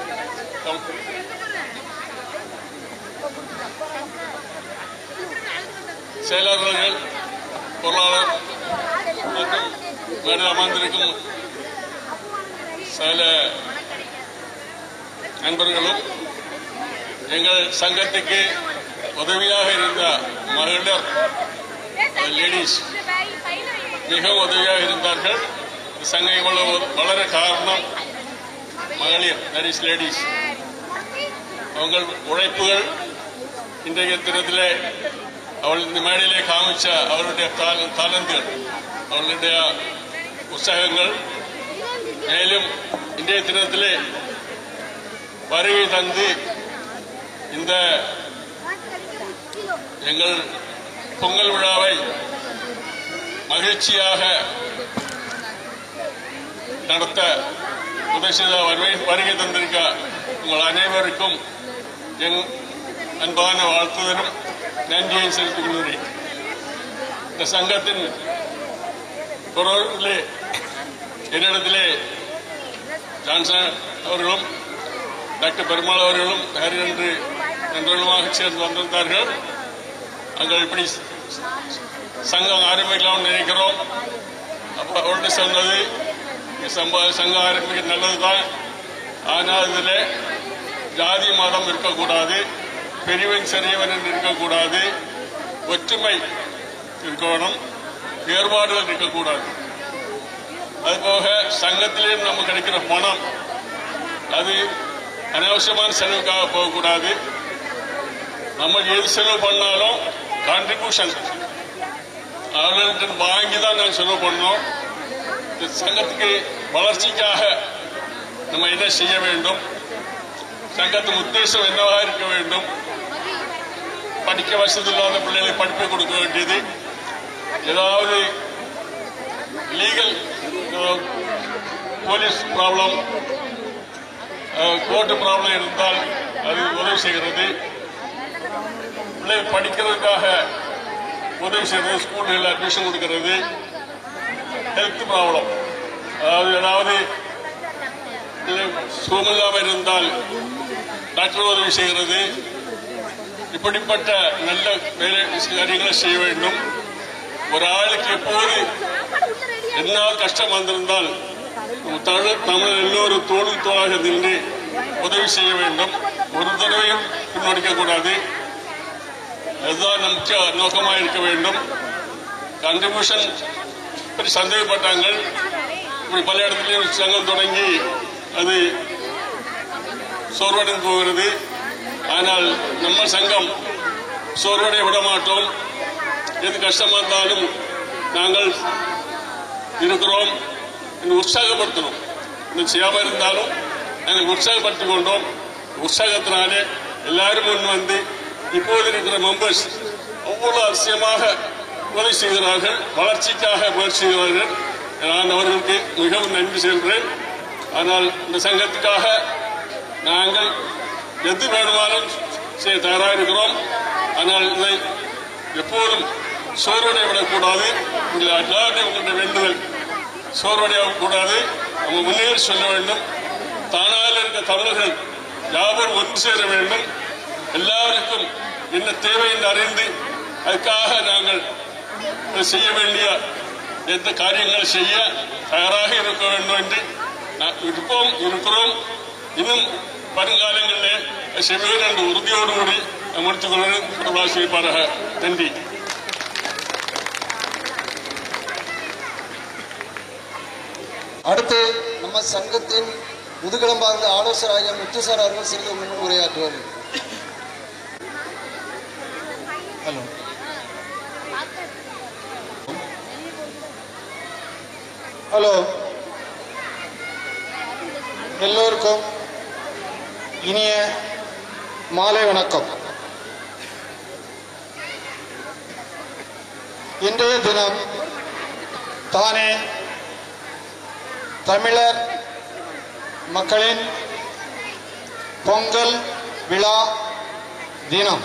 செயலாளர்கள், பொருளாளர் மற்றும் மேடையில் அமர்ந்திருக்கும் சில நண்பர்களும் எங்கள் சங்கத்துக்கு உதவியாக இருந்த மகளிர் லேடிஸ் மிகவும் உதவியாக இருந்தார்கள். சங்கம் இவ்வளவு வளர காரணம் மகளிர், தட் இஸ் லேடிஸ். அவங்கள் உழைப்புகள் இன்றைய தினத்திலே அவள் இந்த மேடையிலே காமிச்ச அவருடைய தாளந்துகள், அவர்களுடைய உற்சாகங்கள் மேலும் இன்றைய தினத்திலே வருகை தந்து இந்த எங்கள் பொங்கல் விழாவை மகிழ்ச்சியாக நடத்த வருகை தந்திருக்க உங்கள் அனைவருக்கும் என் அன்பான வாழ்த்துதலும் நன்றியை செலுத்திக் கொள்கிறேன். இந்த சங்கத்தின் பொருளிலே என்னிடத்திலே ஜான்சன் அவர்களும் டாக்டர் பெருமாள் அவர்களும் ஹரிரன்று நண்பர்களுமாக சேர்ந்து வந்திருந்தார்கள். நாங்கள் இப்படி சங்கம் ஆரம்பிக்கலாம் நினைக்கிறோம். அப்போ அவர்கிட்ட சொன்னது சங்கம் ஆரம்பிக்க நல்லதுதான், ஆனால் இதில் ஜாதி மதம் இருக்கக்கூடாது, பெரியவன் சிறியவன் இருக்கக்கூடாது, ஒற்றுமை இருக்க வேணும், ஏற்பாடுகள் இருக்கக்கூடாது. அதுபோக சங்கத்திலே நம்ம கிடைக்கிற பணம் அது அனாவசியமான செலவுக்காக போகக்கூடாது. நம்ம எது செலவு பண்ணாலும் கான்ட்ரிபியூஷன் அவர்கள்ட்ட வாங்கி தான் நாங்கள் செலவு பண்ணோம். இந்த சங்கத்துக்கு வளர்ச்சிக்காக நம்ம என்ன செய்ய வேண்டும், சங்கத்தின் உத்தேசம் என்னவாக இருக்க வேண்டும், படிக்க வசதி இல்லாத பிள்ளைகளை படிப்பை கொடுக்க வேண்டியது, ஏதாவது legal police problem court problem இருந்தால் அது உதவி செய்கிறது, பிள்ளைகள் படிக்கிறதுக்காக உதவி செய்கிறது, ஸ்கூல்களில் அட்மிஷன் கொடுக்கிறது, ஹெல்த் ப்ராப்ளம் அதாவது ஏதாவது சுகமில்லாமல் இருந்தால் டாக்டர் உதவி செய்கிறது. இப்படிப்பட்ட நல்ல வேலை காரியங்களை செய்ய வேண்டும். ஒரு ஆளுக்கு எப்போது என்ன கஷ்டம் வந்திருந்தால் தமிழர் எல்லோரும் தோளில் தோளாக நின்று உதவி செய்ய வேண்டும். ஒரு தடவையும் பின்னடிக்க கூடாது. அதுதான் முக்கிய நோக்கமாக இருக்க வேண்டும். கான்ட்ரிபியூஷன் பற்றி சந்தேகப்பட்டாங்க. இப்படி பல இடத்துலையும் சங்கம் தொடங்கி அது சோர்வடைந்து போகிறது. ஆனால் நம்ம சங்கம் சோர்வடைய விட மாட்டோம். எது கஷ்டமா இருந்தாலும் நாங்கள் இருக்கிறோம், உற்சாகப்படுத்தணும். இன்னும் செய்யாமல் இருந்தாலும் நாங்கள் உற்சாகப்படுத்திக் கொண்டோம். உற்சாகத்தினாலே எல்லாரும் முன் வந்து இப்போது இருக்கிற மெம்பர்ஸ் ஒவ்வொரு அவசியமாக உதவி செய்கிறார்கள், வளர்ச்சிக்காக முயற்சி செய்கிறார்கள். நான் அவர்களுக்கு மிகவும் நன்றி செல்கிறேன். ஆனால் இந்த சங்கத்துக்காக நாங்கள் எது வேணுமானாலும் செய்ய தயாராக இருக்கிறோம். ஆனால் இதை எப்போதும் சோர்வடைய விடக்கூடாது. எல்லாருடைய உங்களுடைய வேண்டுதல் சோர்வடைய கூடாது. நம்ம முன்னேறி சொல்ல வேண்டும். தானாக இருக்க தமிழர்கள் யாவரும் ஒன்று சேர வேண்டும். எல்லாருக்கும் என்ன தேவை என்று அறிந்து அதுக்காக நாங்கள் செய்ய வேண்டிய எந்த காரியங்களை செய்ய தயாராக இருக்க வேண்டும் என்று இருக்கிறோம். இன்னும் வருங்காலங்களில் செய்வேன் என்ற உறுதியோடு கூடி முடித்துக் கொள்வது. நன்றி. அடுத்து நம்ம சங்கத்தின் முதுகெலும்பார்ந்த ஆலோசகராகிய முத்துசார் அவர்கள் சிறிது முன் உரையாற்றுவார். ஹலோ, ஹலோ, எல்லோருக்கும் இனிய மாலை வணக்கம். இன்றைய தினம் தானே தமிழர் மக்களின் பொங்கல் விழா தினம்.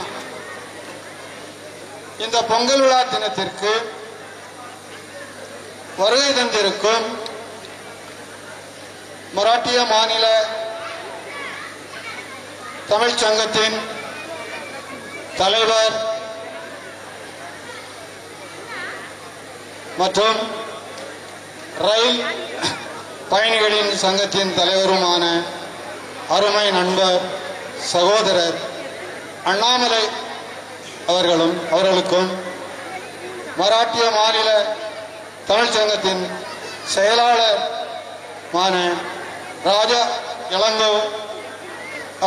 இந்த பொங்கல் விழா தினத்திற்கு வருகை தந்திருக்கும் மராட்டிய மாநில தமிழ்ச் சங்கத்தின் தலைவர் மற்றும் ரயில் பயணிகளின் சங்கத்தின் தலைவருமான அருமை நண்பர் சகோதரர் அண்ணாமலை அவர்களுக்கும் மராட்டிய மாநில தமிழ்ச் சங்கத்தின் செயலாளருமான ராஜா இளங்கோ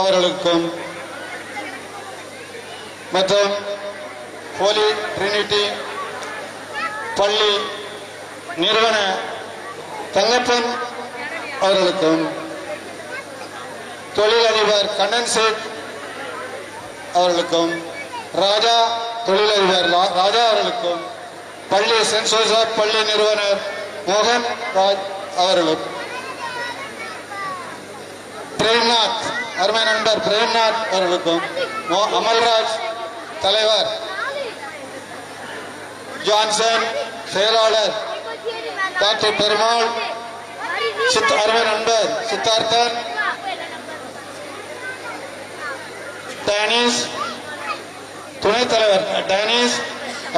அவர்களுக்கும் மற்றும் ஹோலி ட்ரினிட்டி பள்ளி நிறுவன தங்கப்பன் அவர்களுக்கும் தொழிலதிபர் கண்ணன் சேட் அவர்களுக்கும் ராஜா தொழிலதிபர் ராஜா அவர்களுக்கும் பள்ளி சென்ட் ஜோசப் பள்ளி நிறுவனர் மோகன் ராஜ் அவர்களும் பிரேம்நாத் அருமை நண்பர் பிரேம்நாத் அவர்களுக்கும் அமல்ராஜ் தலைவர் ஜான்சன் செயலாளர் டாக்டர் பெருமாள் அருமை நண்பர் சித்தார்த்தன் டேனிஸ் துணைத் தலைவர் டேனிஸ்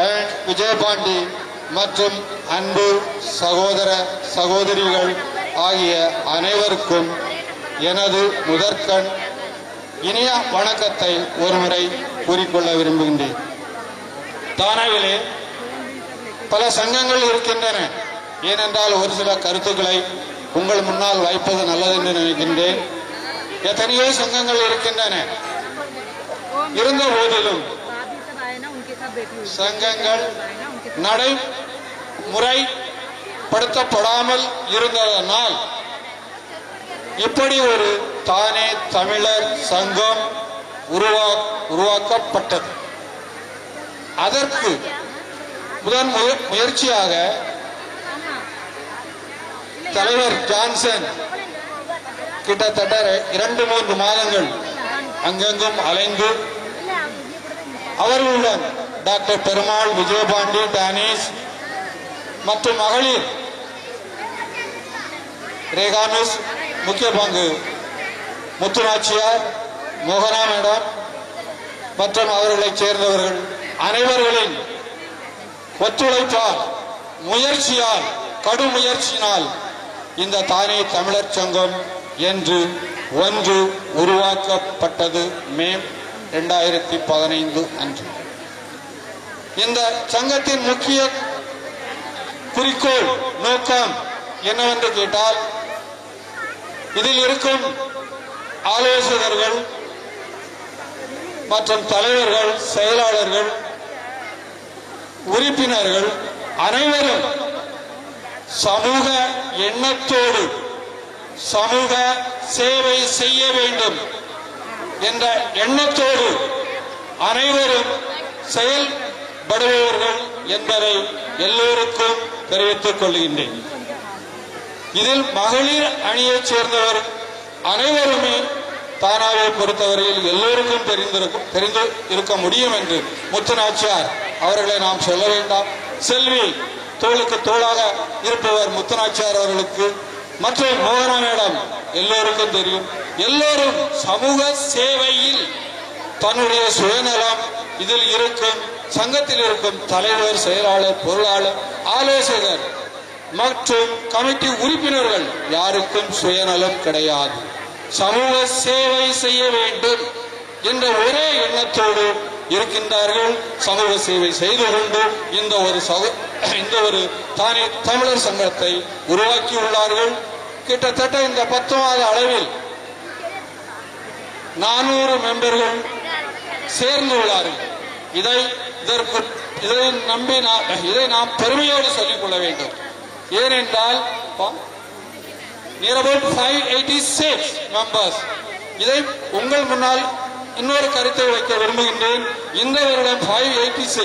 அண்ட் விஜயபாண்டி மற்றும் அன்பு சகோதர சகோதரிகள் ஆகிய அனைவருக்கும் எனது முதற்கண் இனிய வணக்கத்தை ஒருமுறை கூறிக்கொள்ள விரும்புகின்றேன். தானாவிலே பல சங்கங்கள் இருக்கின்றன. ஏனென்றால் ஒரு சில கருத்துக்களை உங்கள் முன்னால் வைப்பது நல்லது என்று நினைக்கின்றேன். எத்தனையோ சங்கங்கள் இருக்கின்றன. இருந்த போதிலும் சங்கங்கள் நடைமுறைப்படுத்தப்படாமல் இருந்ததனால் இப்படி ஒரு தானே தமிழர் சங்கம் உருவாக்கப்பட்டது. அதற்கு முதன் முயற்சியாக தலைவர் ஜான்சன் கிட்டத்தட்ட 2-3 மாதங்கள் அங்கெங்கும் அலைந்து அவர்களுடன் டாக்டர் பெருமாள், விஜயபாண்டி, டானிஸ் மற்றும் மகளிர் ரேகானுஸ், முக்கிய பங்கு முத்துநாச்சியார், மோகனா மேடம் மற்றும் அவர்களைச் சேர்ந்தவர்கள் அனைவர்களின் ஒத்துழைப்பால், முயற்சியால், கடும் முயற்சியினால் இந்த தானே தமிழர் சங்கம் என்று ஒன்று உருவாக்கப்பட்டது. மே 2015 அன்று. இந்த சங்கத்தின் முக்கிய குறிக்கோள், நோக்கம் என்னவென்று கேட்டால், இதில் இருக்கும் ஆலோசகர்கள் மற்றும் தலைவர்கள், செயலாளர்கள், உறுப்பினர்கள் அனைவரும் சமூக எண்ணத்தோடு சமூக சேவை செய்ய வேண்டும் என்ற எண்ணத்தோடு அனைவரும் செயல்படுபவர்கள் என்பதை எல்லோருக்கும் தெரிவித்துக் கொள்கின்றேன். இதில் மகளிர் அணியைச் சேர்ந்தவர் அனைவருமே தானாவை பொறுத்தவரையில் எல்லோருக்கும் தெரிந்து இருக்க முடியும் என்று முத்துநாச்சியார் அவர்களை நாம் சொல்ல வேண்டாம். செல்வி தோளுக்கு தோளாக இருப்பவர் முத்துநாச்சியார் அவர்களுக்கு மற்றும் மோகனா மேடம் எல்லோருக்கும் தெரியும். எல்லோரும் சமூக சேவையில் தன்னுடைய சுயநலம் இதில் இருக்கும், சங்கத்தில் இருக்கும் தலைவர், செயலாளர், பொருளாளர், ஆலோசகர் மற்றும் கமிட்டி உறுப்பினர்கள் யாருக்கும் சுயநலம் கிடையாது. சமூக சேவை செய்ய வேண்டும் என்ற ஒரே எண்ணத்தோடு இருக்கின்றார்கள். சமூக சேவை செய்து கொண்டு இந்த ஒரு தானே தமிழர் சங்கத்தை உருவாக்கியுள்ளார்கள். கிட்டத்தட்ட இந்த 10 மாத அளவில் 400 மெம்பர்கள் சேர்ந்துள்ளார்கள். இதை நாம் பெருமையோடு சொல்லிக் கொள்ள வேண்டும். ஏனென்றால் near about 586 members. இதை உங்கள் முன்னால் இன்னொரு கருத்தை வைக்க விரும்புகின்றேன். இந்த வருடம் 586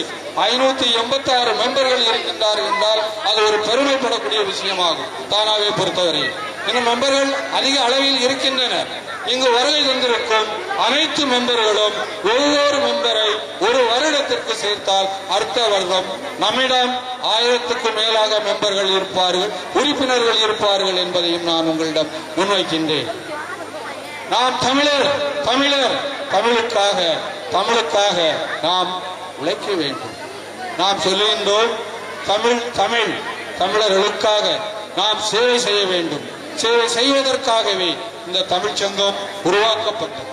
மெம்பர்கள் இருக்கின்றார் என்றால் அது ஒரு பெருமைப்படக்கூடிய விஷயமாகும். தானாவை பொறுத்தவரை இன்னும் மெம்பர்கள் அதிக அளவில் இருக்கின்றனர். இங்கு வருகை தந்திருக்கும் அனைத்து மெம்பர்களும் ஒவ்வொரு மெம்பரை ஒரு வருடத்திற்கு சேர்த்தால் அடுத்த வருடம் நம்மிடம் 1000க்கும் மேலாக மெம்பர்கள் இருப்பார்கள், உறுப்பினர்கள் இருப்பார்கள் என்பதையும் நான் உங்களிடம் முன்வைக்கின்றேன். நாம் தமிழுக்காக நாம் உழைக்க வேண்டும். நாம் சொல்லுகின்றோம் தமிழர்களுக்காக நாம் சேவை செய்ய வேண்டும். சேவை செய்வதற்காகவே இந்த தமிழ் சங்கம் உருவாக்கப்பட்டது.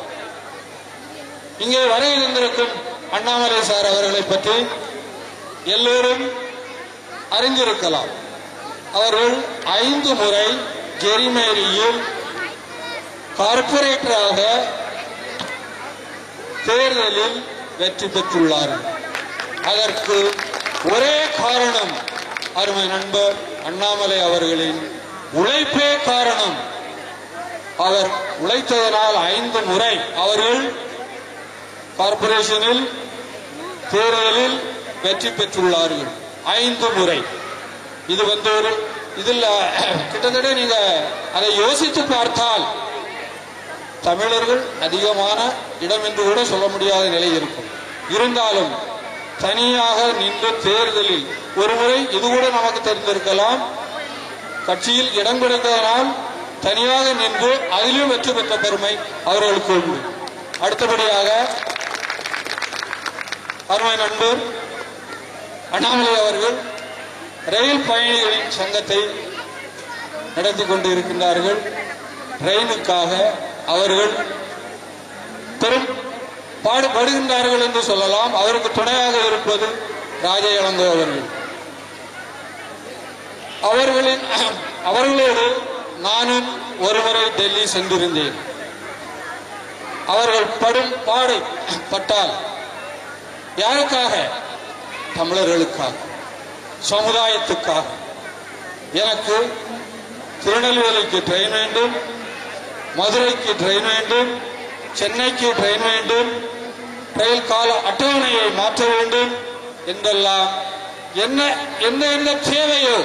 இங்கே வரையில் இருந்திருக்கும் அண்ணாமலை சார் அவர்களை பற்றி எல்லோரும் அறிந்திருக்கலாம். அவர்கள் 5 முறை ஜெரிமேரியில் கார்பரேட்டராக தேர்தலில் வெற்றி பெற்றுள்ளார்கள். அதற்கு ஒரே காரணம் அருமை நண்பர் அண்ணாமலை அவர்களின் உழைப்பே காரணம். அவர் உழைத்ததனால் 5 முறை அவர்கள் கார்பரேஷனில் தேர்தலில் வெற்றி பெற்றுள்ளார்கள். 5 முறை. இது இதில் கிட்டத்தட்ட நீங்க அதை யோசித்து பார்த்தால் தமிழர்கள் அதிகமான இடம் என்று கூட சொல்ல முடியாத நிலை இருக்கும். இருந்தாலும் தனியாக நின்று தேர்தலில் ஒருமுறை இது கூட நமக்கு தெரிந்திருக்கலாம், கட்சியில் இடம் கிடைத்ததனால் தனியாக நின்று அதிலும் வெற்றி பெற்ற பெருமை அவர்களுக்கு உண்டு. அடுத்தபடியாக அருமை நண்பர் அண்ணாமலை அவர்கள் ரயில் பயணிகளின் சங்கத்தை நடத்தி கொண்டு இருக்கின்றார்கள். ரயிலுக்காக அவர்கள் பெரும் பாடுபடுகின்றார்கள் என்று சொல்லலாம். அவருக்கு துணையாக இருப்பது ராஜா இளங்கோ அவர்கள். அவர்களோடு நானும் ஒருமுறை டெல்லி சென்றிருந்தேன். அவர்கள் படும் பாடு பட்டால் யாருக்காக? தமிழர்களுக்காக, சமுதாயத்துக்காக. எனக்கு திருநெல்வேலிக்கு ட்ரெயின் வேண்டும், மதுரைக்கு ட்ரெயின் வேண்டும், சென்னைக்கு ட்ரெயின் வேண்டும், ரயில் கால அட்டவணையை மாற்ற வேண்டும் என்றெல்லாம் என்ன தேவையோ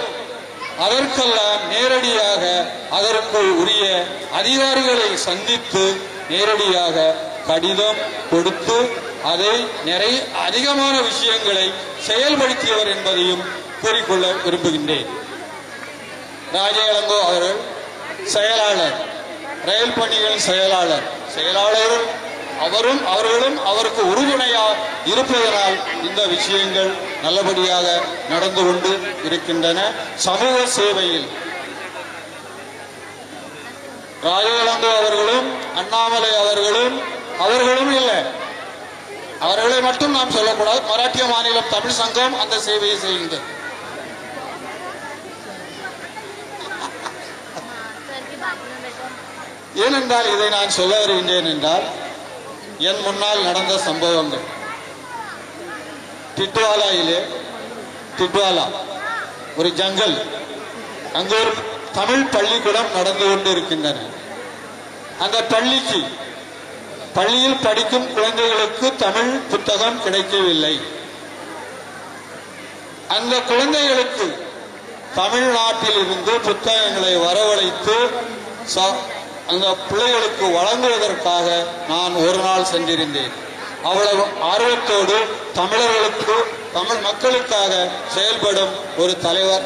அதற்கெல்லாம் நேரடியாக அதற்கு உரிய அதிகாரிகளை சந்தித்து நேரடியாக கடிதம் கொடுத்து அதை அதிகமான விஷயங்களை செயல்படுத்தியவர் என்பதையும் கூறிக்கொள்ள விரும்புகின்றேன். ராஜா இளங்கோ அவர்கள் செயலாளர், ரயில் பணிகள் செயலாளர் அவர்களும் அவருக்கு உறுதுணையாக இருப்பதனால் இந்த விஷயங்கள் நல்லபடியாக நடந்து கொண்டு இருக்கின்றன. சமூக சேவையில் ராஜா இளங்கோ அவர்களும் அண்ணாமலை அவர்களும் இல்லை, அவர்களை மட்டும் நாம் சொல்லக்கூடாது. மராட்டிய மாநிலம் தமிழ் சங்கம் அந்த சேவையை செய்கின்றது. ஏனென்றால் இதை நான் சொல்ல வருகின்றேன் என்றால் என் முன்னால் நடந்த சம்பவங்கள். டிட்வாலா ஒரு ஜங்கல், அங்கு ஒரு தமிழ் பள்ளிக்கூடம் நடந்து கொண்டு இருக்கின்றன. அந்த பள்ளியில் படிக்கும் குழந்தைகளுக்கு தமிழ் புத்தகம் கிடைக்கவில்லை. அந்த குழந்தைகளுக்கு தமிழ்நாட்டில் இருந்து புத்தகங்களை வரவழைத்து அந்த பிள்ளைகளுக்கு வழங்குவதற்காக நான் ஒரு நாள் சென்றிருந்தேன். அவ்வளவு ஆர்வத்தோடு தமிழ் மக்களுக்காக செயல்படும் ஒரு தலைவர்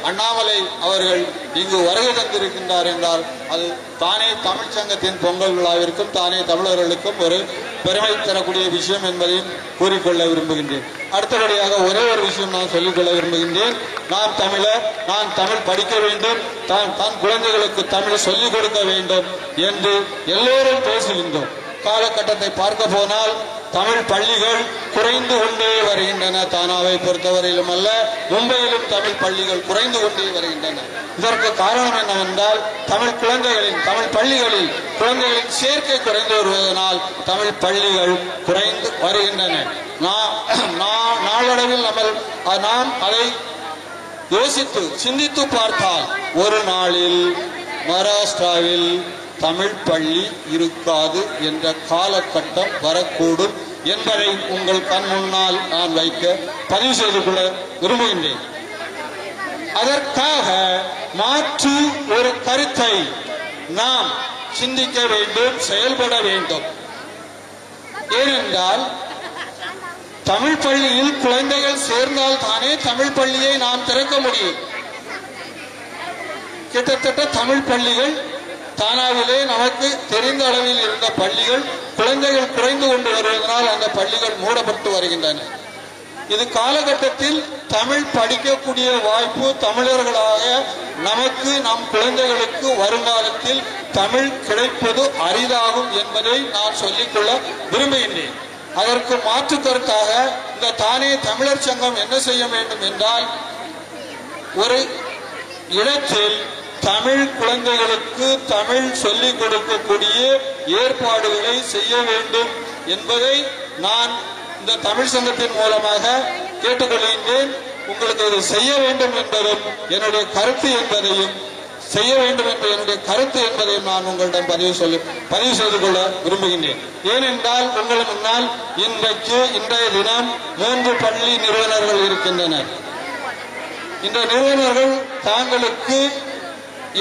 அண்ணாமலை அவர்கள் இங்கு வருகை தந்திருக்கின்றார் என்றால் அது தானே தமிழ் சங்கத்தின் பொங்கல் விழாவிற்கும் தானே தமிழர்களுக்கும் ஒரு பெருமை தரக்கூடிய விஷயம் என்பதையும் கூறிக்கொள்ள விரும்புகின்றேன். அடுத்தபடியாக ஒரே ஒரு விஷயம் நான் சொல்லிக்கொள்ள விரும்புகின்றேன். நான் தமிழர், நான் தமிழ் படிக்க வேண்டும், தான் குழந்தைகளுக்கு தமிழ் சொல்லிக் கொடுக்க வேண்டும் என்று எல்லோரும் பேசுகின்றோம். காலகட்டத்தை பார்க்க போனால் தமிழ் பள்ளிகள் குறைந்து கொண்டே வருகின்றன. தானாவை பொறுத்தவரையிலும் அல்ல, மும்பையிலும் தமிழ் பள்ளிகள் குறைந்து கொண்டே வருகின்றன. இதற்கு காரணம் என்னவென்றால் தமிழ் பள்ளிகளில் குழந்தைகளின் சேர்க்கை குறைந்து வருவதனால் தமிழ் பள்ளிகள் குறைந்து வருகின்றன. நாளடைவில் நாம் அதை யோசித்து சிந்தித்து பார்த்தால் ஒரு நாளில் மகாராஷ்டிராவில் தமிழ் பள்ளி இருக்காது என்ற காலகட்டம் வரக்கூடும் என்பதை உங்கள் கண் முன்னால் நான் வைக்க பதிவு செய்து கொள்ள விரும்புகின்றேன். அதற்காக மாற்று ஒரு கருத்தை நாம் சிந்திக்க வேண்டும், செயல்பட வேண்டும். ஏனென்றால் தமிழ் பள்ளியில் குழந்தைகள் சேர்ந்தால் தானே தமிழ் பள்ளியை நாம் திறக்க முடியும். கிட்டத்தட்ட தமிழ் பள்ளிகள் தானாவிலே நமக்கு தெரிந்த அளவில் இருந்த பள்ளிகள் குழந்தைகள் குறைந்து கொண்டு வருவதனால் அந்த பள்ளிகள் மூடப்பட்டு வருகின்றன. இது காலகட்டத்தில் தமிழ் படிக்கக்கூடிய வாய்ப்பு தமிழர்களாக நமக்கு நம் குழந்தைகளுக்கு வருங்காலத்தில் தமிழ் கிடைப்பது அரிதாகும் என்பதை நான் சொல்லிக்கொள்ள விரும்புகின்றேன். அதற்கு மாற்று கருத்தாக இந்த தானே தமிழர் சங்கம் என்ன செய்ய வேண்டும் என்றால் ஒரு இடத்தில் தமிழ் குழந்தைகளுக்கு தமிழ் சொல்லிக் கொடுக்கக்கூடிய ஏற்பாடுகளை செய்ய வேண்டும் என்பதை நான் இந்த தமிழ் சங்கத்தின் மூலமாக கேட்டுக்கொள்கின்றேன். உங்களுக்கு இது செய்ய வேண்டும் என்பதும் என்னுடைய கருத்து என்பதையும் செய்ய வேண்டும் என்ற என்னுடைய கருத்து என்பதையும் நான் உங்களிடம் பதிவு செய்து கொள்ள விரும்புகின்றேன். ஏனென்றால் உங்கள் முன்னால் இன்றைய தினம் 3 பள்ளி நிறுவனர்கள் இருக்கின்றனர். இந்த நிறுவனர்கள் தாங்களுக்கு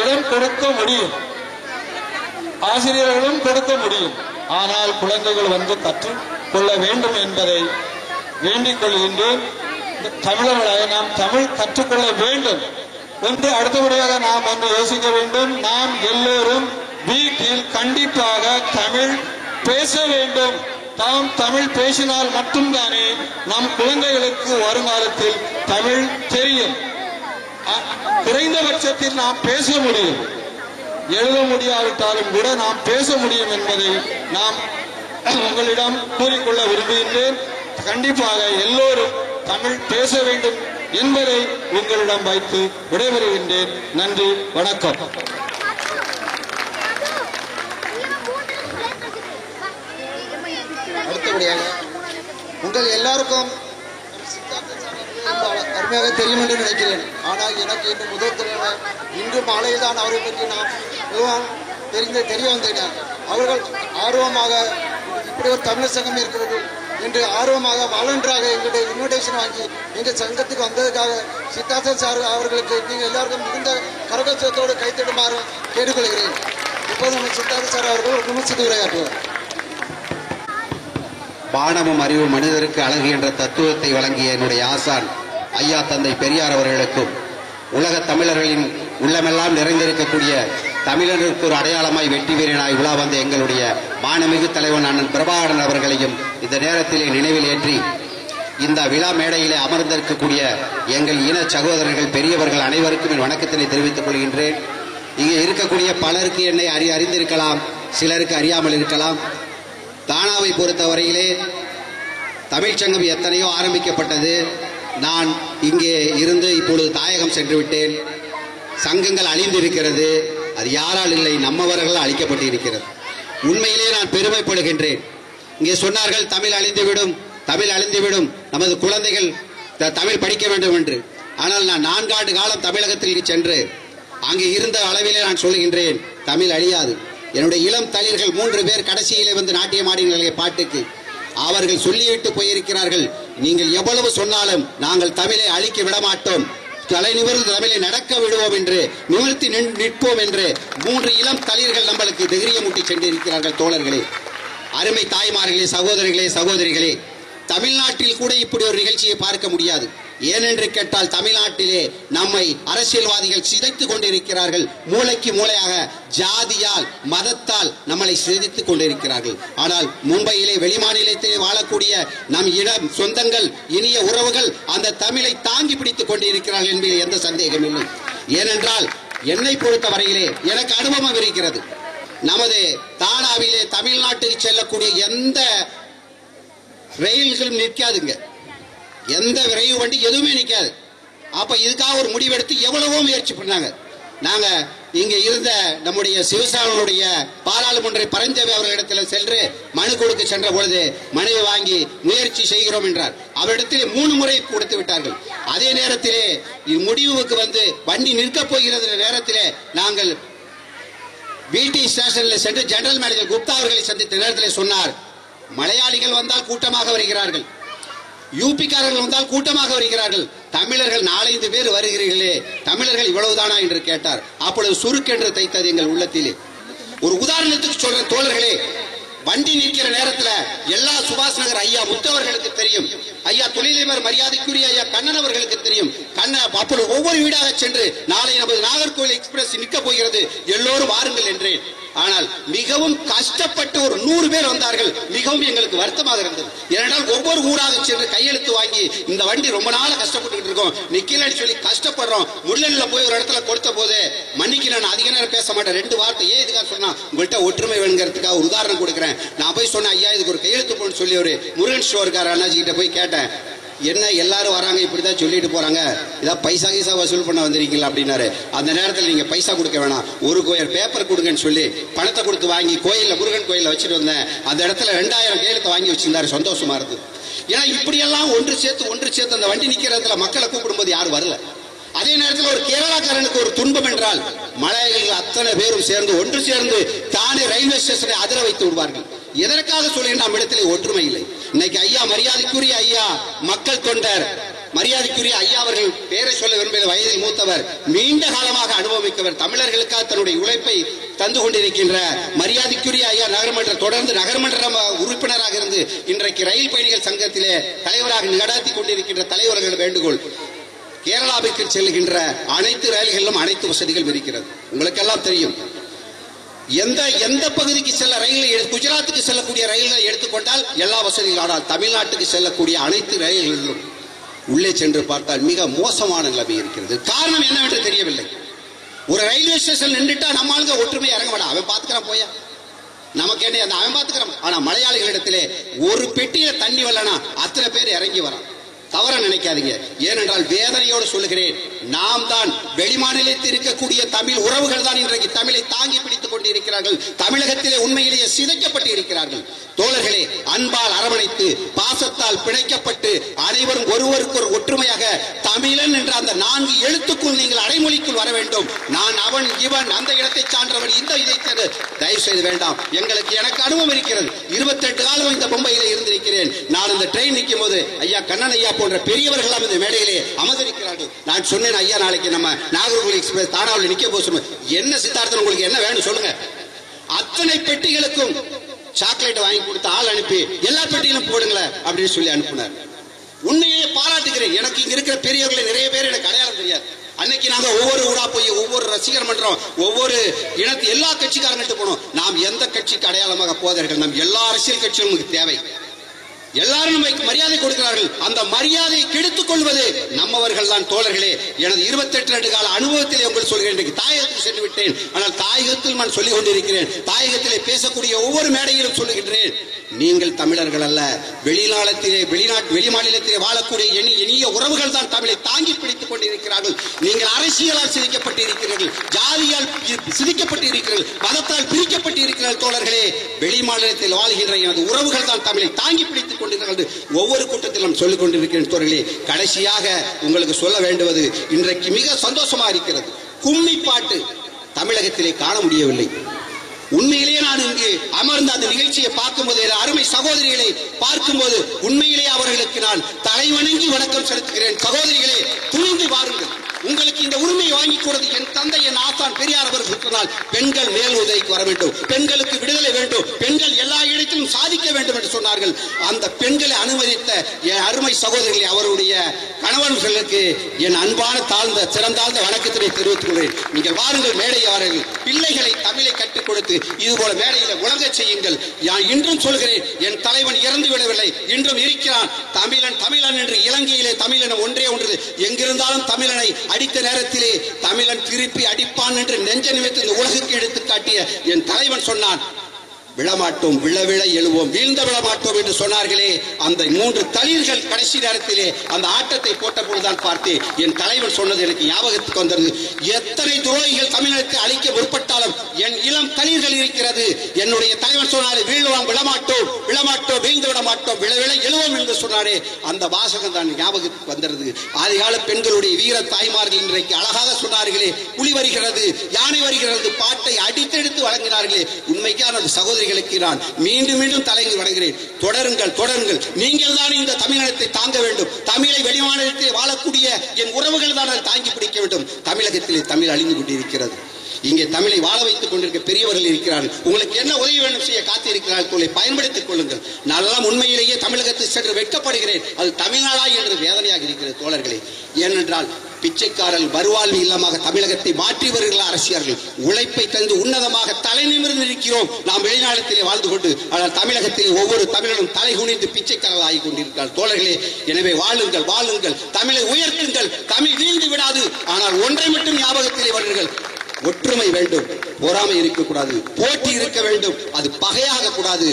இடம் கொடுக்க முடியும், ஆசிரியர்களும் கொடுக்க முடியும். ஆனால் குழந்தைகள் வந்து கற்றுக்கொள்ள வேண்டும் என்பதை வேண்டிக் கொள்கின்றேன். தமிழர்களாக நாம் தமிழ் கற்றுக்கொள்ள வேண்டும் என்று அடுத்தபடியாக நாம் வந்து யோசிக்க வேண்டும். நாம் எல்லோரும் வீட்டில் கண்டிப்பாக தமிழ் பேச வேண்டும். தாம் தமிழ் பேசினால் மட்டும்தானே நம் குழந்தைகளுக்கு வருங்காலத்தில் தமிழ் தெரியும். குறைந்தபட்சத்தில் நாம் பேச முடியும், எழுத முடியாவிட்டாலும் கூட நாம் பேச முடியும் என்பதை நாம் உங்களிடம் கூறிக்கொள்ள விரும்புகின்றேன். கண்டிப்பாக எல்லோரும் தமிழ் பேச வேண்டும் என்பதை உங்களிடம் வைத்து விடைபெறுகின்றேன். நன்றி, வணக்கம். அடுத்தபடியாக உங்கள் எல்லாருக்கும் அருமையாக தெரியும் என்று நினைக்கிறேன். ஆனால் எனக்கு இன்று முதல் தடவை இன்று மாலையில் தான் அவரை பற்றி நான் மிகவும் தெரிய வந்தேன். அவர்கள் ஆர்வமாக இப்படி ஒரு தமிழ் சங்கம் இருக்கிறது என்று ஆர்வமாக வாலண்டராக எங்களுடைய இன்விடேஷன் வாங்கி எங்கள் சங்கத்துக்கு வந்ததுக்காக சித்தார்த்தன் சார் அவர்களுக்கு நீங்கள் எல்லாருக்கும் மிகுந்த கரகோஷத்தோடு கைத்தடுமாறு கேட்டுக்கொள்கிறேன். இப்போது நம்ம சித்தார்த்த சார் அவர்கள் விமர்சித்து உரையாற்றுவார். பானமும் அறிவு மனிதருக்கு அழகு என்ற தத்துவத்தை வழங்கிய என்னுடைய ஆசான் ஐயா தந்தை பெரியார் அவர்களுக்கும், உலக தமிழர்களின் உள்ளமெல்லாம் நிறைந்திருக்கக்கூடிய தமிழருக்கு ஒரு அடையாளமாய் வெற்றி வீரனாய் உலா வந்த எங்களுடைய மானமிகு தலைவன் அண்ணன் பிரபாகரன் அவர்களையும் இந்த நேரத்திலே நினைவில் ஏற்றி இந்த விழா மேடையிலே அமர்ந்திருக்கக்கூடிய எங்கள் இன சகோதரர்கள் பெரியவர்கள் அனைவருக்கும் என் வணக்கத்தினை தெரிவித்துக் கொள்கின்றேன். இங்கே இருக்கக்கூடிய பலருக்கு என்னை அறிந்திருக்கலாம், சிலருக்கு அறியாமல் இருக்கலாம். தானாவை பொறுத்தவரையிலே தமிழ்ச்சங்கம் எத்தனையோ ஆரம்பிக்கப்பட்டது. நான் இங்கே இருந்து இப்பொழுது தாயகம் சென்று விட்டேன். சங்கங்கள் அழிந்திருக்கிறது. அது யாரால் இல்லை, நம்மவர்களால் அழிக்கப்பட்டு இருக்கிறது. உண்மையிலே நான் பெருமைப்படுகின்றேன். இங்கே சொன்னார்கள் தமிழ் அழிந்துவிடும், தமிழ் அழிந்துவிடும், நமது குழந்தைகள் தமிழ் படிக்க வேண்டும் என்று. ஆனால் நான் 4 ஆண்டு காலம் தமிழகத்திற்கு சென்று அங்கே இருந்த அளவிலே நான் சொல்லுகின்றேன், தமிழ் அழியாது. என்னுடைய இளம் தளிர்கள் 3 பேர் கடைசியிலே வந்து நாட்டியம் ஆடினார்களே பாட்டுக்கு, அவர்கள் சொல்லிவிட்டு போயிருக்கிறார்கள், நீங்கள் எவ்வளவு சொன்னாலும் நாங்கள் தமிழை அழிக்க விடமாட்டோம், தலை நிமிர்ந்து தமிழை நடக்க விடுவோம் என்று நிமிர்த்தி நிற்போம் என்று 3 இளம் தளிர்கள் நம்மளுக்கு தைரியமூட்டி சென்றிருக்கிறார்கள். தோழர்களே, அருமை தாய்மார்களே, சகோதரிகளே, சகோதரிகளே, தமிழ்நாட்டில் கூட இப்படி ஒரு நிகழ்ச்சியை பார்க்க முடியாது. ஏனென்று கேட்டால் தமிழ்நாட்டிலே நம்மை அரசியல்வாதிகள் சிதைத்துக் கொண்டிருக்கிறார்கள். மூளைக்கு மூளையாக ஜாதியால் மதத்தால் நம்மளை சிதைத்துக் கொண்டிருக்கிறார்கள். ஆனால் மும்பையிலே வெளிமாநிலத்திலே வாழக்கூடிய நம் இடம் சொந்தங்கள் இனிய உறவுகள் அந்த தமிழை தாங்கி பிடித்துக் கொண்டிருக்கிறார்கள் என்பதில் எந்த சந்தேகம் இல்லை. ஏனென்றால் என்னை பொறுத்தவரையிலே எனக்கு அனுபவம் இருக்கிறது. நமது தானாவிலே தமிழ்நாட்டுக்கு செல்லக்கூடிய எந்த ரயில்களும் நிற்காதுங்க, எந்த விரைவு வண்டி எதுவுமே நிற்காது. அப்ப இதுக்காக ஒரு முடிவெடுத்து எவ்வளவோ முயற்சி பண்ணாங்க. நாங்க இங்க இருந்த நம்முடைய சிவசாமியுடைய பாராளுமன்ற பரஞ்சேவி அவர்களிடத்தில் சென்று மனு கொடுக்க சென்ற பொழுது மனுவை வாங்கி முயற்சி செய்கிறோம் என்றார். அவரிடத்திலே 3 முறை கொடுத்து விட்டார்கள். அதே நேரத்திலே முடிவுக்கு வந்து வண்டி நிற்கப் போகிறது நேரத்திலே நாங்கள் பிடி ஸ்டேஷனில் சென்று ஜெனரல் மேனேஜர் குப்தா அவர்களை சந்தித்த நேரத்தில் சொன்னார், மலையாளிகள் வந்தால் கூட்டமாக வருகிறார்கள், யூபிக்காரர்கள் வந்தால் கூட்டமாக வருகிறார்கள், தமிழர்கள் 4-5 பேர் வருகிறீர்களே, தமிழர்கள் இவ்வளவுதானா என்று கேட்டார். அப்பொழுது சுருக்கென்று தைத்தது எங்கள் உள்ளத்திலே. ஒரு உதாரணத்துக்கு சொல்ற தோழர்களே, வண்டி நிற்கிற நேரத்தில் எல்லா சுபாஷ் நகர் ஐயா முத்தவர்களுக்கு தெரியும், ஐயா தொழிலதிபர் மரியாதைக்குரிய ஐயா கண்ணன் அவர்களுக்கு தெரியும். அப்பொழுது ஒவ்வொரு வீடாக சென்று நாளை நமது நாகர்கோவில் எக்ஸ்பிரஸ் நிற்க போகிறது, எல்லோரும் வாருங்கள் என்றேன். ஆனால் மிகவும் கஷ்டப்பட்டு ஒரு 100 பேர் வந்தார்கள். மிகவும் எங்களுக்கு வருத்தமாக இருந்தது. ஏனென்றால் ஒவ்வொரு ஊராக சென்று கையெழுத்து வாங்கி இந்த வண்டி ரொம்ப நாள கஷ்டப்பட்டு இருக்கோம், நிக்கலன்னு சொல்லி கஷ்டப்படுறோம். முள்ளல்ல போய் ஒரு இடத்துல கொடுத்த போது மன்னிக்கு, நான் அதிக நேரம் பேச மாட்டேன், 2 வார்த்தை ஏன் இதுக்காக சொன்னா உங்கள்கிட்ட ஒற்றுமை வேணுங்கிறதுக்காக ஒரு உதாரணம் கொடுக்குறேன். நான் போய் சொன்னேன், ஐயா இதுக்கு ஒரு கையெழுத்து போன்னு சொல்லி ஒரு முருகன் ஸ்டோர்கார அண்ணாஜி கிட்ட போய் கேட்டேன், என்ன எல்லாரும் வராங்க இப்படிதான் சொல்லிட்டு போறாங்க, இதான் பைசா கீசா வசூல் பண்ண வந்திருக்கீங்களா அப்படின்னாரு. அந்த நேரத்தில் நீங்க பைசா கொடுக்க வேணாம், ஒரு கோயில் பேப்பர் கொடுங்கன்னு சொல்லி பணத்தை கொடுத்து வாங்கி கோயில்ல முருகன் கோயில வச்சுட்டு வந்தேன். அந்த இடத்துல 2000 கையெழுத்து வாங்கி வச்சிருந்தாரு. சந்தோஷமா இருக்கு. ஏன்னா இப்படியெல்லாம் ஒன்று சேர்த்து அந்த வண்டி நிக்கிறதுல மக்களை கூப்பிடும்போது யாரும் வரல. அதே நேரத்தில் ஒரு கேரளாக்காரனுக்கு ஒரு துன்பம் என்றால் மலையாளிகள் அத்தனை பேரும் சேர்ந்து ஒன்று சேர்ந்து தானே ரயில்வே ஸ்டேஷனை அதிர வைத்து விடுவார்கள். எதற்காக சொல்லுகின்ற நம்ம இடத்திலே ஒற்றுமை இல்லை. இன்னைக்கு ஐயா மரியாதைக்குரிய ஐயா மக்கள் தொண்டர் மரியாதைக்குரிய ஐயா அவர்கள் பேரை சொல்ல விரும்பிய வயதில் மூத்தவர், நீண்ட காலமாக அனுபவிக்கவர், தமிழர்களுக்காக தன்னுடைய உழைப்பை தந்து கொண்டிருக்கின்ற மரியாதைக்குரிய ஐயா தொடர்ந்து நகர்மன்ற உறுப்பினராக இருந்து இன்றைக்கு ரயில் பயணிகள் சங்கத்திலே தலைவராக நடாத்தி கொண்டிருக்கின்ற தலைவர்கள் வேண்டுகோள், கேரளாவிற்கு செல்கின்ற அனைத்து ரயில்களிலும் அனைத்து வசதிகள் இருக்கிறது. உங்களுக்கெல்லாம் தெரியும், எந்த பகுதிக்கு செல்ல ரயில்கள், குஜராத்துக்கு செல்லக்கூடிய ரயில்களை எடுத்துக்கொண்டால் எல்லா வசதிகளும், ஆனால் தமிழ்நாட்டுக்கு செல்லக்கூடிய அனைத்து ரயில்களிலும் உள்ளே சென்று பார்த்தால் மிக மோசமான நிலைமை இருக்கிறது. காரணம் என்னவென்று தெரியவில்லை. ஒரு ரயில்வே ஸ்டேஷன் நின்றுட்டா நம்ம ஆளுங்க ஒற்றுமை இறங்க வேண்டாம், அவன் பார்த்துக்கிறான் போயா, நமக்கு என்ன அந்த அவன் பார்த்துக்கிறான். ஆனா மலையாளிகளிடத்திலே ஒரு பெட்டியில தண்ணி வரலனா அத்தனை பேர் இறங்கி வரான். தவற நினைக்காதீங்க. ஏனென்றால் வேதனையோடு சொல்லுகிறேன், நாம் தான் வெளிமாநிலத்தில் இருக்கக்கூடிய தமிழ் உறவுகள் தான் இன்றைக்கு தமிழை தாங்கி பிடித்துக் கொண்டிருக்கிறார்கள். தமிழகத்திலே உண்மையிலேயே சிதைக்கப்பட்டு இருக்கிறார்கள். தோழர்களே, அன்பால் அரவணைத்து பாசத்தால் பிணைக்கப்பட்டு அனைவரும் ஒருவருக்கு ஒரு ஒற்றுமையாக தமிழன் என்ற அந்த 4 எழுத்துக்குள் நீங்கள் அடைமொழிக்குள் வர வேண்டும். நான் அவன் இவன் அந்த இடத்தை சான்றவன் இந்த இதை தயவு செய்து வேண்டாம். எனக்கு அனுபவம் இருக்கிறது. 28 காலம் இந்த பொம்பையில இருந்திருக்கிறேன். நான் இந்த ட்ரெயின் நிற்கும் போது ஐயா கண்ணன் ஐயா போன்ற பெரியவர்கள் இந்த மேடையிலே அமர்ந்திருக்கிறார்கள். நான் சொன்னேன், ஐயா நாளைக்கு நம்ம நாகர்கோவில் எக்ஸ்பிரஸ் தானாவில் நிக்க போக என்ன சித்தார்த்தன் உங்களுக்கு என்ன வேணும் சொல்லுங்க. அத்தனை பெட்டிகளுக்கும் சாக்லேட் வாங்கி கொடுத்து ஆள் அனுப்பி எல்லா பெட்டியிலும் போடுங்களேன் அப்படின்னு சொல்லி அனுப்பினார். உண்மையே பாராட்டுகிறேன். எனக்கு இங்க இருக்கிற பெரியவர்களை நிறைய பேர் எனக்கு அடையாளம் தெரியாது. அன்னைக்கு நாங்க ஒவ்வொரு ஊரா போய் ஒவ்வொரு ரசிகர் மன்றம் ஒவ்வொரு இனத்து எல்லா கட்சிக்காரங்கிட்ட போனோம். நாம் எந்த கட்சிக்கு அடையாளமாக போதார்கள்? நம் எல்லா அரசியல் கட்சிகளும் நமக்கு தேவை. எல்லாரும் நமக்கு மரியாதை கொடுக்கிறார்கள். அந்த மரியாதையை கெடுத்துக் கொள்வது நம்மவர்கள் தான் தோழர்களே. எனது 28 கால அனுபவத்திலே உங்களுக்கு சொல்கிறேன். இன்றைக்கு தாயகத்துக்கு சென்று விட்டேன். ஆனால் தாயகத்தில் நான் சொல்லிக் கொண்டிருக்கிறேன். தாயகத்திலே பேசக்கூடிய ஒவ்வொரு மேடையிலும் சொல்லுகின்றேன், நீங்கள் தமிழர்கள் அல்ல. வெளிமாநிலத்திலே வாழக்கூடிய இனிய உறவுகள் தான் தமிழை தாங்கி பிடித்துக் கொண்டிருக்கிறார்கள். நீங்கள் அரசியலால் சிதைக்கப்பட்டு இருக்கிறீர்கள், ஜாதியால் சிதைக்கப்பட்டு இருக்கிறீர்கள், மதத்தால் பிரிக்கப்பட்டு இருக்கிறீர்கள். தோழர்களே, வெளிமாநிலத்தில் வாழ்கின்ற எனது உறவுகள் தான் தமிழை தாங்கி பிடித்துக் கொண்டிருக்கிறார்கள். ஒவ்வொரு கூட்டத்திலும் சொல்லிக் கொண்டிருக்கிறேன். தோழர்களே, கடைசியாக உங்களுக்கு சொல்ல வேண்டுவது, இன்றைக்கு மிக சந்தோஷமா இருக்கிறது. கும்மி பாட்டு தமிழகத்திலே காண முடியவில்லை. உண்மையிலேயே நான் இங்கு அமர்ந்த அந்த நிகழ்ச்சியை பார்க்கும்போது, அருமை சகோதரிகளை பார்க்கும்போது உண்மையிலேயே அவர்களுக்கு நான் தலைவணங்கி வணக்கம் செலுத்துகிறேன். சகோதரிகளே, துணிந்து வாருங்கள். உங்களுக்கு இந்த உரிமையை வாங்கி கொடுத்து என் தந்தை என் ஆசான் பெரியார் அவர்கள் சொன்னால் பெண்கள் மேல் உதவிக்கு வர வேண்டும், பெண்களுக்கு விடுதலை வேண்டும், பெண்கள் எல்லா இடத்திலும் சாதிக்க வேண்டும் என்று சொன்னார்கள். அந்த பெண்களை அனுமதித்த என் அருமை சகோதரிகளை அவருடைய கணவன்களுக்கு என் அன்பான தாழ்ந்த சிறந்தாழ்ந்த வணக்கத்தினை தெரிவித்துக் கொள்கிறேன். நீங்கள் வாருங்கள், மேடை வாருங்கள். பிள்ளைகளை தமிழை கற்றுக் கொடுத்து இது போல மேடையில உலக செய்யுங்கள். நான் இன்றும் சொல்கிறேன், என் தலைவன் இறந்து விடவில்லை, இன்றும் இருக்கிறான். தமிழன் தமிழன் என்று இலங்கையிலே தமிழன் ஒன்றே ஒன்று, எங்கிருந்தாலும் தமிழனை அடித்த நேரத்திலே தமிழன் திருப்பி அடிப்பான் என்று நெஞ்ச நிமித்து இந்த உலகுக்கு எடுத்து காட்டிய என் தலைவன் சொன்னான், விழமாட்டோம், விழ எழுவோம், வீழ்ந்த விழமாட்டோம் என்று சொன்னார்களே. அந்த 3 தளிர்கள் கடைசி நேரத்திலே அந்த ஆட்டத்தை போட்ட பொழுதுதான் பார்த்தேன். என் தலைவன் சொன்னது எனக்கு ஞாபகத்துக்கு வந்தது. எத்தனை துரோகிகள் தமிழகத்தை அழிக்க முற்பட்டாலும் என் இளம் தளிர்கள் இருக்கிறது. என்னுடைய தலைவன் சொன்னாரே, வீழ்வோம், விழமாட்டோம், விழமாட்டோம், வீழ்ந்து விட மாட்டோம், விழ எழுவோம் என்று சொன்னாரே. அந்த வாசகம் தான் ஞாபகத்துக்கு வந்தது. ஆதிகால பெண்களுடைய வீர தாய்மார்கள் இன்றைக்கு அழகாக சொன்னார்களே, புலி வருகிறது, யானை வருகிறது, பாட்டை அடித்தெடுத்து வழங்கினார்களே. உண்மைக்கான சகோதரி நான் மீண்டும் மீண்டும் தலைந்து வணங்குகிறேன். தொடருங்கள், தொடருங்கள். நீங்கள் தான் இந்த தமிழகத்தை தாங்க வேண்டும். தமிழை வெளிமாநிலத்தில் வாழக்கூடிய என் உறவுகள் தான் தாங்கி பிடிக்க வேண்டும். தமிழகத்திலே தமிழ் அழிந்து கொண்டிருக்கிறது. இங்கே தமிழை வாழ வைத்துக் கொண்டிருக்க பெரியவர்கள் இருக்கிறார்கள். உங்களுக்கு என்ன உதவி வேண்டும் செய்ய காத்திருக்கிறார்கள், பயன்படுத்திக் கொள்ளுங்கள். நான் உண்மையிலேயே தமிழகத்தில் சென்று வெட்கப்படுகிறேன். அது தமிழ்நாடா என்று வேதனையாக இருக்கிறது தோழர்களே. ஏனென்றால் பிச்சைக்காரர்கள் வருவாழ்வு இல்லமாக தமிழகத்தை மாற்றி வருகிற அரசியர்கள் உழைப்பை தந்து உன்னதமாக தலை நிமிர்ந்து இருக்கிறோம் நாம் வெளிநாட்டிலே வாழ்ந்து கொண்டு. ஆனால் தமிழகத்திலே ஒவ்வொரு தமிழனும் தலை குனிந்து பிச்சைக்காரர்கள் ஆகிக் கொண்டிருக்கிறார். தோழர்களே, எனவே வாழுங்கள், வாழுங்கள், தமிழை உயர்த்துங்கள். தமிழ் வீழ்ந்து விடாது. ஆனால் ஒன்றை மட்டும் ஞாபகத்திலே வருங்கள், ஒற்றுமை வேண்டும், பொறாமை இருக்கக்கூடாது, போட்டி இருக்க வேண்டும், அது பகையாக கூடாது.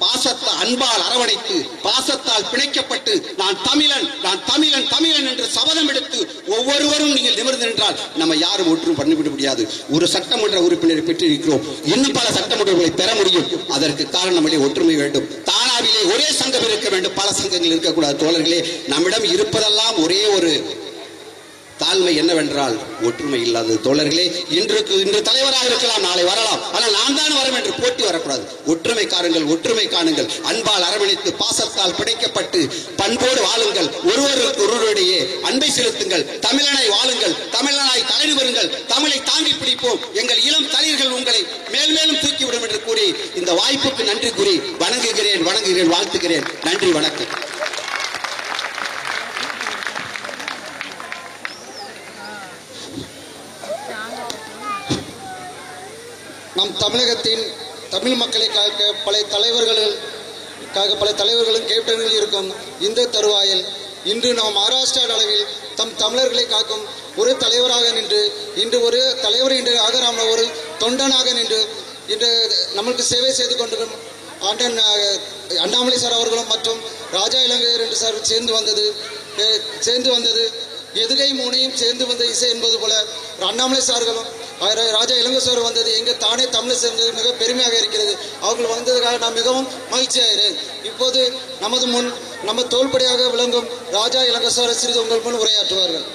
பாசத்தை அன்பால் அரவணைத்து பாசத்தால் பிணைக்கப்பட்டு நான் தமிழன், நான் தமிழன், தமிழன் என்று சபதம் எடுத்து ஒவ்வொருவரும் நீங்கள் நிமிர்ந்து நின்றால் நம்ம யாரும் ஒற்றும் பண்ணிவிட முடியாது. ஒரு சட்டமன்ற உறுப்பினரை பெற்றிருக்கிறோம், இன்னும் பல சட்டமன்றங்களை பெற முடியும். அதற்கு காரணம் நம்மளே ஒற்றுமை வேண்டும். தானாவிலே ஒரே சங்கம் இருக்க வேண்டும், பல சங்கங்கள் இருக்கக்கூடாது. தோழர்களே, நம்மிடம் இருப்பதெல்லாம் ஒரே ஒரு தாழ்மை என்னவென்றால் ஒற்றுமை இல்லாதது. தோழர்களே, இன்று தலைவராக இருக்கலாம், நாளை வரலாம், ஆனால் நான் தான் வரும் என்று போட்டி வரக்கூடாது. ஒற்றுமை காருங்கள், ஒற்றுமை காணுங்கள். அன்பால் அரவணைத்து பாசத்தால் பிணைக்கப்பட்டு பண்போடு வாழுங்கள். ஒருவருக்கு ஒருவருடைய அன்பை செலுத்துங்கள். தமிழனை வாழுங்கள், தமிழனாய் தலை நிமிருங்கள். தமிழை தாங்கி பிடிப்போம். எங்கள் இளம் தலைவர்கள் உங்களை மேல் மேலும் தூக்கிவிடும் என்று கூறி இந்த வாய்ப்புக்கு நன்றி கூறி வணங்குகிறேன், வாழ்த்துகிறேன். நன்றி, வணக்கம். நம் தமிழகத்தின் தமிழ் மக்களை காக்க பல தலைவர்களும் கேப்டன்கள் இருக்கும் இந்த தருவாயில் இன்று நாம் மகாராஷ்டிரா அளவில் தமிழர்களை காக்கும் ஒரு தலைவராக நின்று, இன்று ஒரு தலைவர் என்று ஆகராம ஒரு தொண்டனாக நின்று இன்று நம்மளுக்கு சேவை செய்து கொண்டிருக்கும் அண்ணாமலை சார் அவர்களும் மற்றும் ராஜா இலங்கையர் என்று சார் சேர்ந்து வந்தது சேர்ந்து வந்தது. எதுகை மூனையும் சேர்ந்து வந்த இசை என்பது போல அண்ணாமலை சார்களும் ராஜா இளங்கோ சார் வந்தது எங்கள் தானே தமிழை சேர்ந்தது மிக பெருமையாக இருக்கிறது. அவர்கள் வந்ததுக்காக நான் மிகவும் மகிழ்ச்சியாகிறேன். இப்போது நம்ம தோள்படியாக விளங்கும் ராஜா இளங்கோ சார் சிறிது உங்கள் முன் உரையாற்றுவார்கள்.